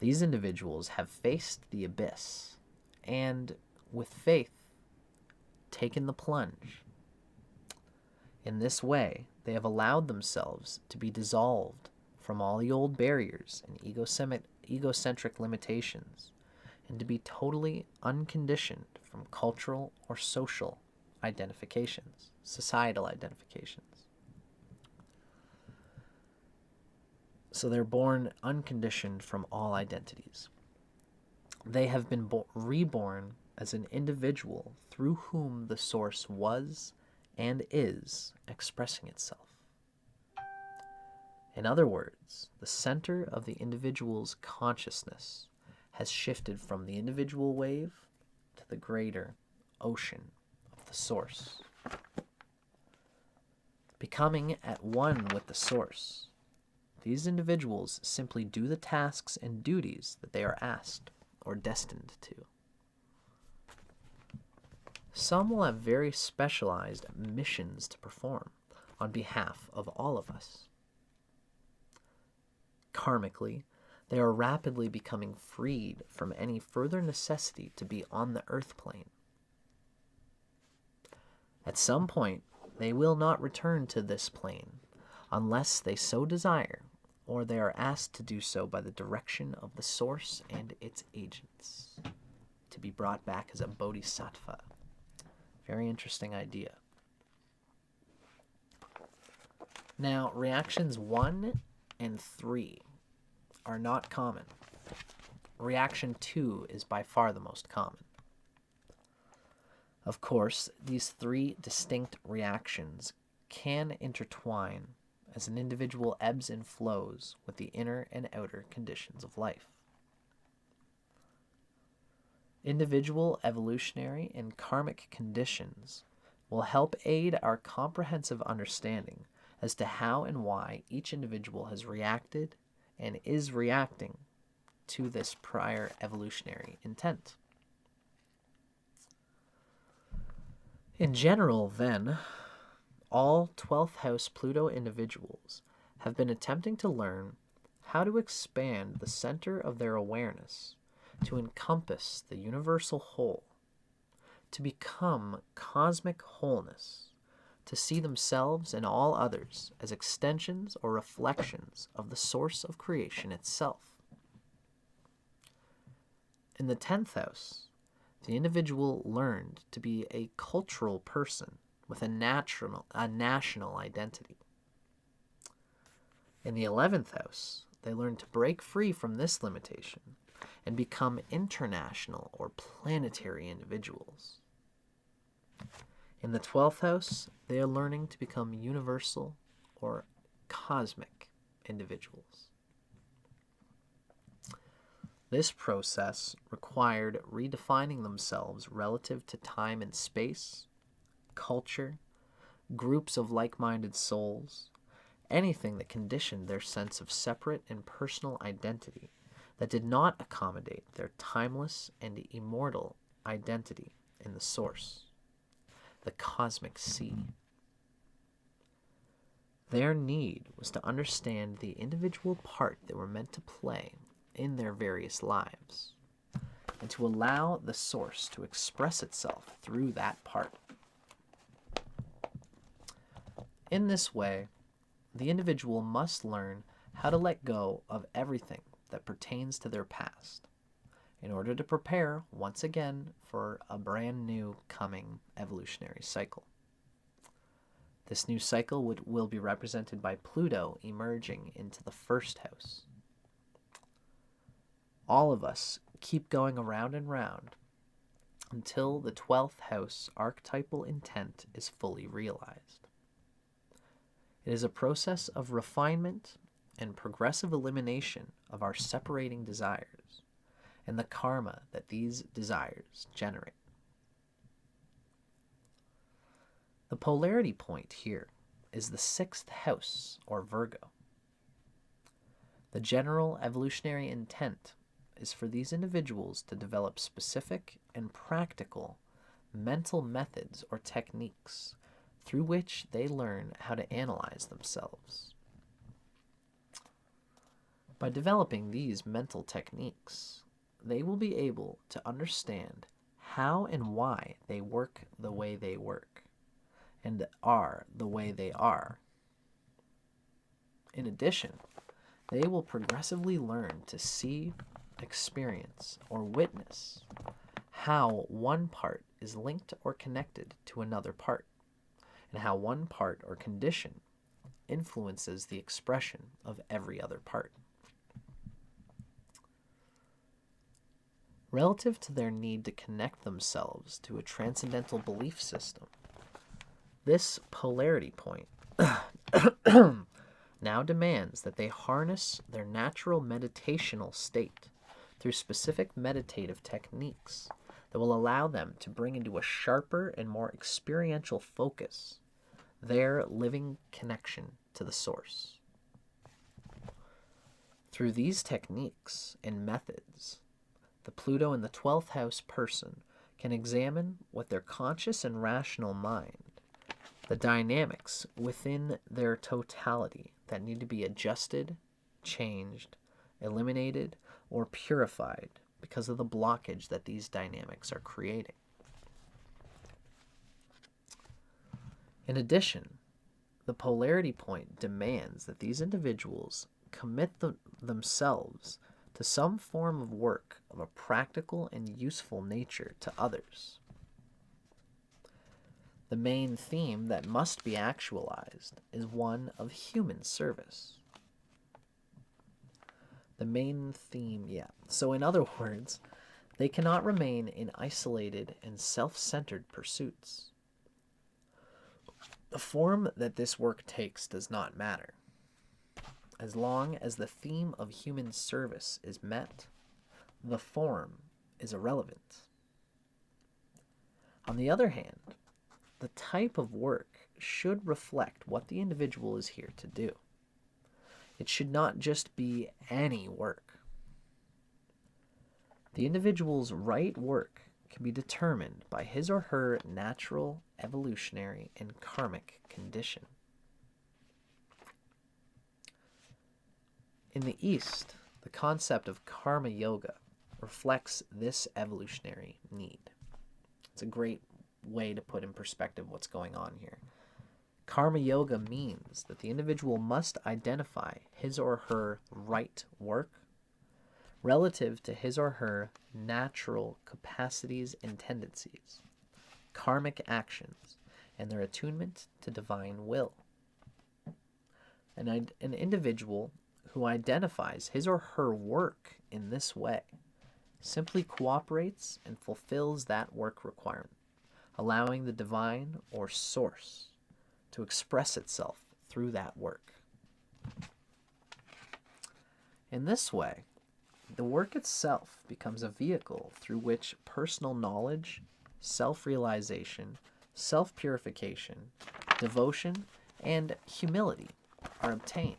These individuals have faced the abyss and, with faith, taken the plunge. In this way, they have allowed themselves to be dissolved from all the old barriers and egocentric limitations, and to be totally unconditioned from cultural or social identifications, societal identifications. So they're born unconditioned from all identities. They have been reborn as an individual through whom the source was and is expressing itself. In other words, the center of the individual's consciousness has shifted from the individual wave to the greater ocean of the source. Becoming at one with the source, these individuals simply do the tasks and duties that they are asked or destined to. Some will have very specialized missions to perform on behalf of all of us. Karmically, they are rapidly becoming freed from any further necessity to be on the earth plane. At some point, they will not return to this plane unless they so desire, or they are asked to do so by the direction of the source and its agents, to be brought back as a bodhisattva. Very interesting idea. Now, reactions 1 and 3 are not common. Reaction 2 is by far the most common. Of course, these 3 distinct reactions can intertwine as an individual ebbs and flows with the inner and outer conditions of life. Individual evolutionary and karmic conditions will help aid our comprehensive understanding as to how and why each individual has reacted and is reacting to this prior evolutionary intent. In general, then, all 12th house Pluto individuals have been attempting to learn how to expand the center of their awareness to encompass the universal whole, to become cosmic wholeness, to see themselves and all others as extensions or reflections of the source of creation itself. In the 10th house, the individual learned to be a cultural person with a national identity. In the 11th house, they learned to break free from this limitation and become international or planetary individuals. In the 12th house, they are learning to become universal or cosmic individuals. This process required redefining themselves relative to time and space, culture, groups of like-minded souls, anything that conditioned their sense of separate and personal identity that did not accommodate their timeless and immortal identity in the source, the cosmic sea. Their need was to understand the individual part they were meant to play in their various lives, and to allow the source to express itself through that part. In this way, the individual must learn how to let go of everything that pertains to their past in order to prepare once again for a brand new coming evolutionary cycle. This new cycle will be represented by Pluto emerging into the 1st house. All of us keep going around and round until the 12th house archetypal intent is fully realized. It is a process of refinement and progressive elimination of our separating desires and the karma that these desires generate. The polarity point here is the 6th house, or Virgo. The general evolutionary intent is for these individuals to develop specific and practical mental methods or techniques through which they learn how to analyze themselves. By developing these mental techniques, they will be able to understand how and why they work the way they work and are the way they are. In addition, they will progressively learn to see, experience, or witness how one part is linked or connected to another part, and how one part or condition influences the expression of every other part. Relative to their need to connect themselves to a transcendental belief system, this polarity point now demands that they harness their natural meditational state through specific meditative techniques that will allow them to bring into a sharper and more experiential focus their living connection to the source. Through these techniques and methods, the Pluto in the 12th house person can examine with their conscious and rational mind the dynamics within their totality that need to be adjusted, changed, eliminated, or purified because of the blockage that these dynamics are creating. In addition, the polarity point demands that these individuals commit themselves to some form of work of a practical and useful nature to others. The main theme that must be actualized is one of human service. The main theme, So in other words, they cannot remain in isolated and self-centered pursuits. The form that this work takes does not matter. As long as the theme of human service is met, the form is irrelevant. On the other hand, the type of work should reflect what the individual is here to do. It should not just be any work. The individual's right work can be determined by his or her natural, evolutionary, and karmic condition. In the East, the concept of karma yoga reflects this evolutionary need. It's a great way to put in perspective what's going on here. Karma yoga means that the individual must identify his or her right work relative to his or her natural capacities and tendencies, karmic actions, and their attunement to divine will. An individual who identifies his or her work in this way simply cooperates and fulfills that work requirement, allowing the divine or source to express itself through that work. In this way, the work itself becomes a vehicle through which personal knowledge, self-realization, self-purification, devotion, and humility are obtained.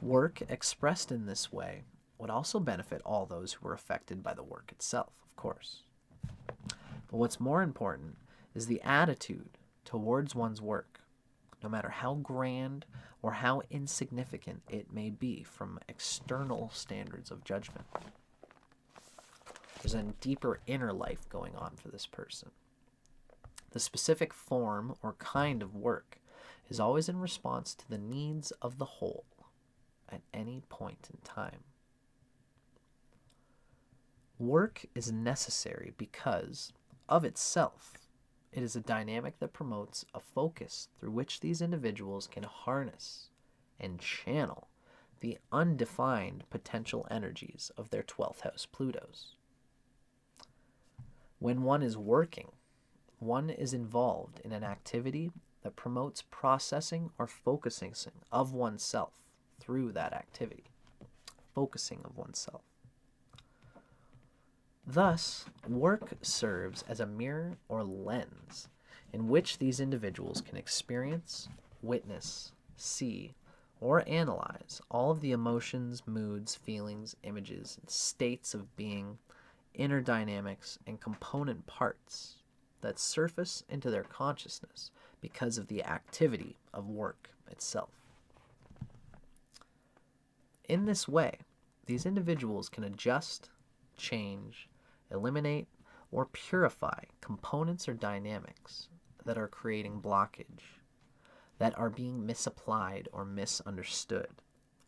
Work expressed in this way would also benefit all those who were affected by the work itself, of course. But what's more important is the attitude towards one's work, no matter how grand or how insignificant it may be from external standards of judgment. There's a deeper inner life going on for this person. The specific form or kind of work is always in response to the needs of the whole at any point in time. Work is necessary because, of itself, it is a dynamic that promotes a focus through which these individuals can harness and channel the undefined potential energies of their 12th house Plutos. When one is working, one is involved in an activity that promotes processing or focusing of oneself through that activity. Focusing of oneself. Thus, work serves as a mirror or lens in which these individuals can experience, witness, see, or analyze all of the emotions, moods, feelings, images, and states of being, inner dynamics, and component parts that surface into their consciousness because of the activity of work itself. In this way, these individuals can adjust, change, eliminate, or purify components or dynamics that are creating blockage, that are being misapplied or misunderstood,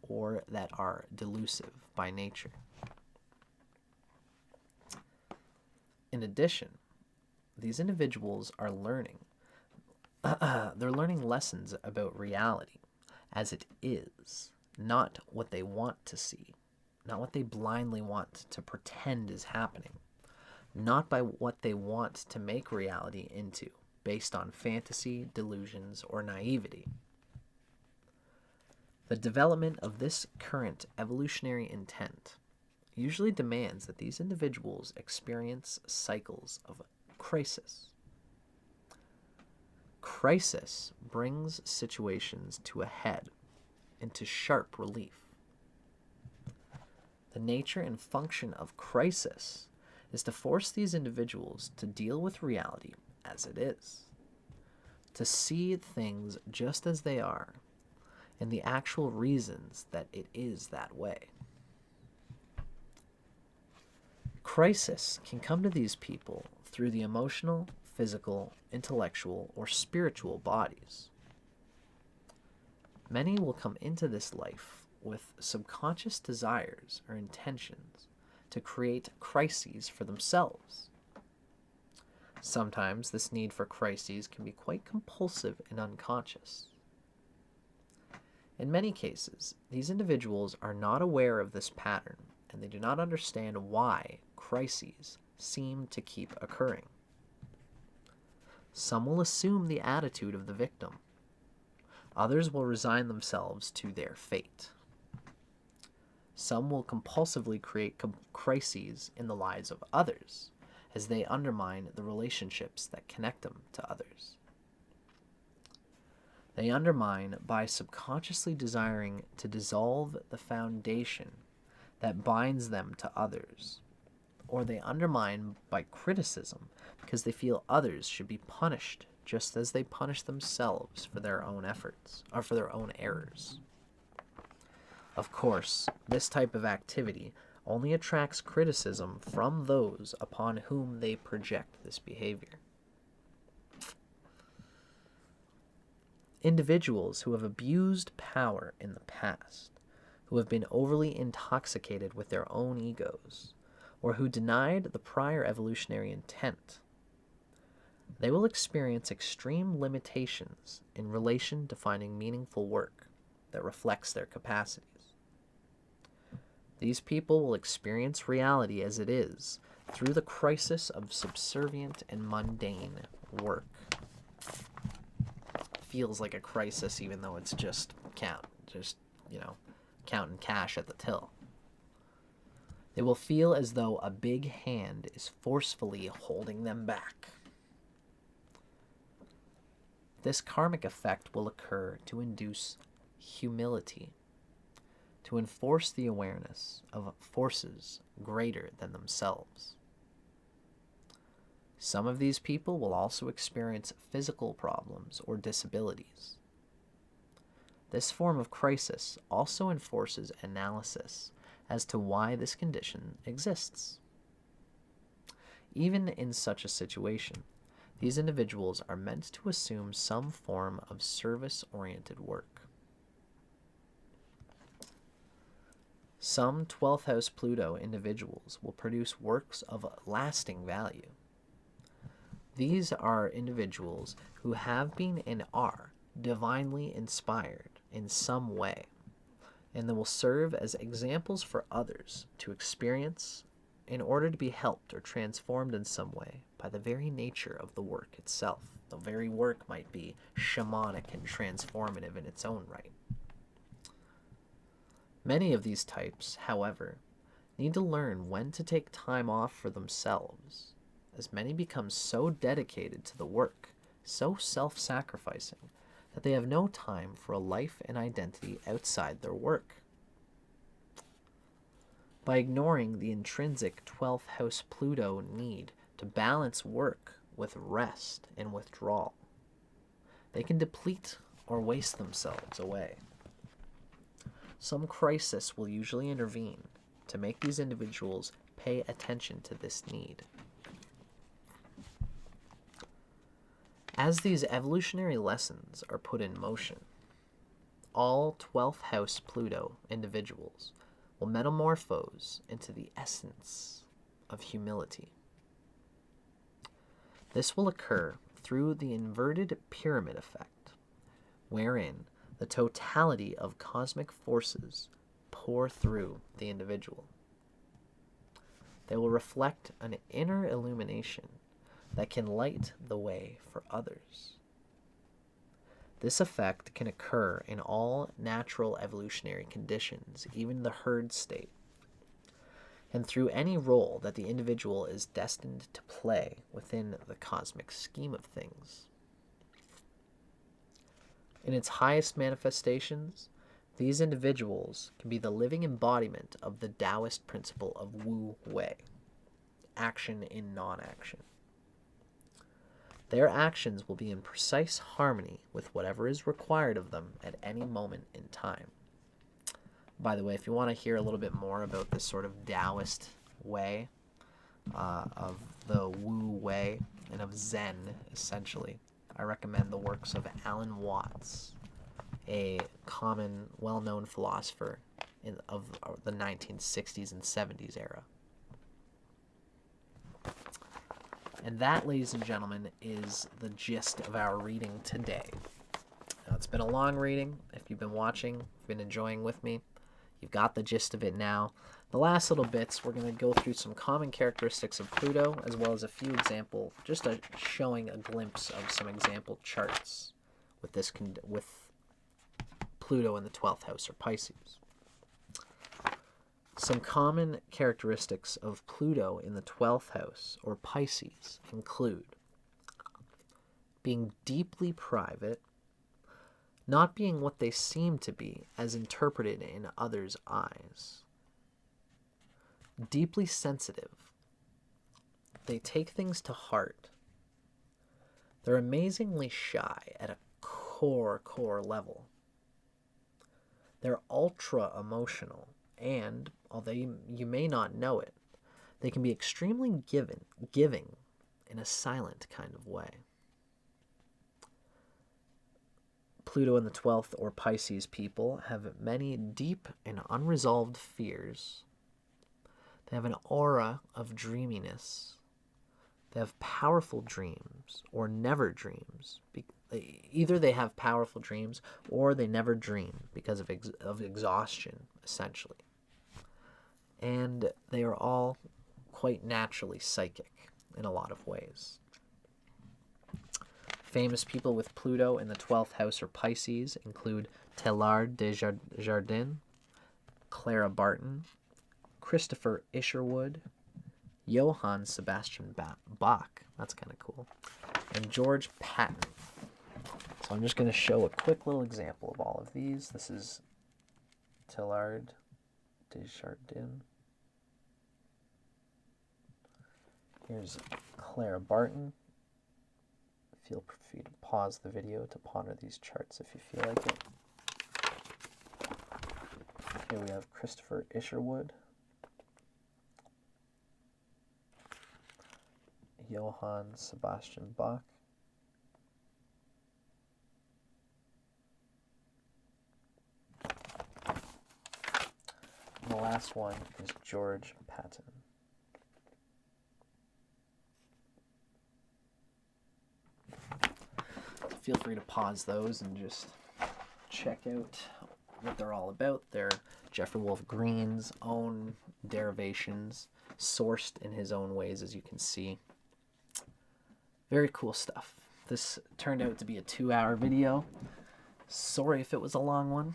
or that are delusive by nature. In addition, these individuals are learning they're learning lessons about reality as it is, not what they want to see, not what they blindly want to pretend is happening, not by what they want to make reality into, based on fantasy, delusions, or naivety. The development of this current evolutionary intent usually demands that these individuals experience cycles of crisis. Crisis brings situations to a head, into sharp relief. The nature and function of crisis is to force these individuals to deal with reality as it is, to see things just as they are, and the actual reasons that it is that way. Crisis can come to these people through the emotional, physical, intellectual, or spiritual bodies. Many will come into this life with subconscious desires or intentions to create crises for themselves. Sometimes this need for crises can be quite compulsive and unconscious. In many cases, these individuals are not aware of this pattern, and they do not understand why crises seem to keep occurring. Some will assume the attitude of the victim. Others will resign themselves to their fate. Some will compulsively create crises in the lives of others as they undermine the relationships that connect them to others. They undermine by subconsciously desiring to dissolve the foundation that binds them to others, or they undermine by criticism because they feel others should be punished just as they punish themselves for their own efforts or for their own errors. Of course, this type of activity only attracts criticism from those upon whom they project this behavior. Individuals who have abused power in the past, who have been overly intoxicated with their own egos, or who denied the prior evolutionary intent, they will experience extreme limitations in relation to finding meaningful work that reflects their capacities. These people will experience reality as it is through the crisis of subservient and mundane work. Feels like a crisis even though it's just counting cash at the till. They will feel as though a big hand is forcefully holding them back. This karmic effect will occur to induce humility, to enforce the awareness of forces greater than themselves. Some of these people will also experience physical problems or disabilities. This form of crisis also enforces analysis as to why this condition exists. Even in such a situation, these individuals are meant to assume some form of service-oriented work. Some 12th house Pluto individuals will produce works of lasting value. These are individuals who have been and are divinely inspired in some way, and they will serve as examples for others to experience in order to be helped or transformed in some way by the very nature of the work itself. The very work might be shamanic and transformative in its own right. Many of these types, however, need to learn when to take time off for themselves, as many become so dedicated to the work, so self-sacrificing, that they have no time for a life and identity outside their work. By ignoring the intrinsic 12th house Pluto need to balance work with rest and withdrawal, they can deplete or waste themselves away. Some crisis will usually intervene to make these individuals pay attention to this need. As these evolutionary lessons are put in motion, all 12th house Pluto individuals will metamorphose into the essence of humility. This will occur through the inverted pyramid effect, wherein the totality of cosmic forces pour through the individual. They will reflect an inner illumination that can light the way for others. This effect can occur in all natural evolutionary conditions, even the herd state, and through any role that the individual is destined to play within the cosmic scheme of things. In its highest manifestations, these individuals can be the living embodiment of the Taoist principle of Wu Wei, action in non-action. Their actions will be in precise harmony with whatever is required of them at any moment in time. By the way, if you want to hear a little bit more about this sort of Taoist way of the Wu Wei and of Zen, essentially, I recommend the works of Alan Watts, a common, well-known philosopher of the 1960s and 70s era. And that, ladies and gentlemen, is the gist of our reading today. Now, it's been a long reading. If you've been watching, been enjoying with me, you've got the gist of it now. The last little bits, we're going to go through some common characteristics of Pluto, as well as a few example, showing a glimpse of some example charts with Pluto in the 12th house, or Pisces. Some common characteristics of Pluto in the 12th house, or Pisces, include being deeply private, not being what they seem to be as interpreted in others' eyes, deeply sensitive. They take things to heart. They're amazingly shy at a core level. They're ultra emotional, and although you may not know it, they can be extremely giving in a silent kind of way. Pluto in the 12th, or Pisces people, have many deep and unresolved fears. They have an aura of dreaminess. They have powerful dreams, or never dreams. Either they have powerful dreams, or they never dream because of exhaustion, essentially. And they are all quite naturally psychic in a lot of ways. Famous people with Pluto in the 12th house, or Pisces, include Teilhard de Chardin, Clara Barton, Christopher Isherwood, Johann Sebastian Bach, that's kind of cool, and George Patton. So I'm just going to show a quick little example of all of these. This is Teilhard de Chardin. Here's Clara Barton. Feel free to pause the video to ponder these charts if you feel like it. Here we have Christopher Isherwood, Johann Sebastian Bach, and the last one is George Patton. Feel free to pause those and just check out what they're all about. They're Jeffrey Wolf Green's own derivations, sourced in his own ways, as you can see. Very cool stuff. This turned out to be a 2-hour video. Sorry if it was a long one,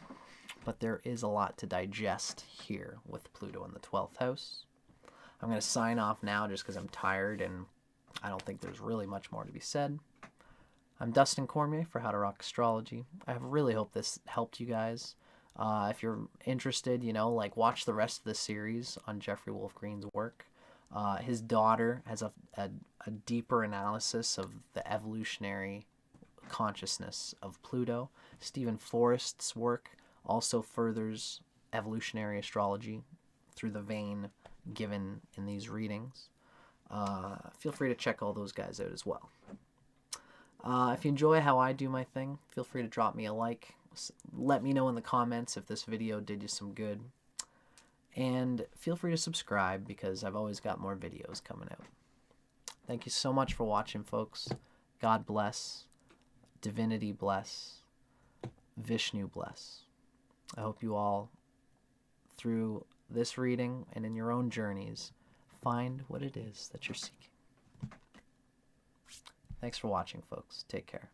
but there is a lot to digest here with Pluto in the 12th house. I'm going to sign off now just because I'm tired and I don't think there's really much more to be said. I'm Dustin Cormier for How to Rock Astrology. I really hope this helped you guys. If you're interested, watch the rest of the series on Jeffrey Wolf Green's work. His daughter has a deeper analysis of the evolutionary consciousness of Pluto. Stephen Forrest's work also furthers evolutionary astrology through the vein given in these readings. Feel free to check all those guys out as well. If you enjoy how I do my thing, feel free to drop me a like. Let me know in the comments if this video did you some good. And feel free to subscribe because I've always got more videos coming out. Thank you so much for watching, folks. God bless. Divinity bless. Vishnu bless. I hope you all, through this reading and in your own journeys, find what it is that you're seeking. Thanks for watching, folks. Take care.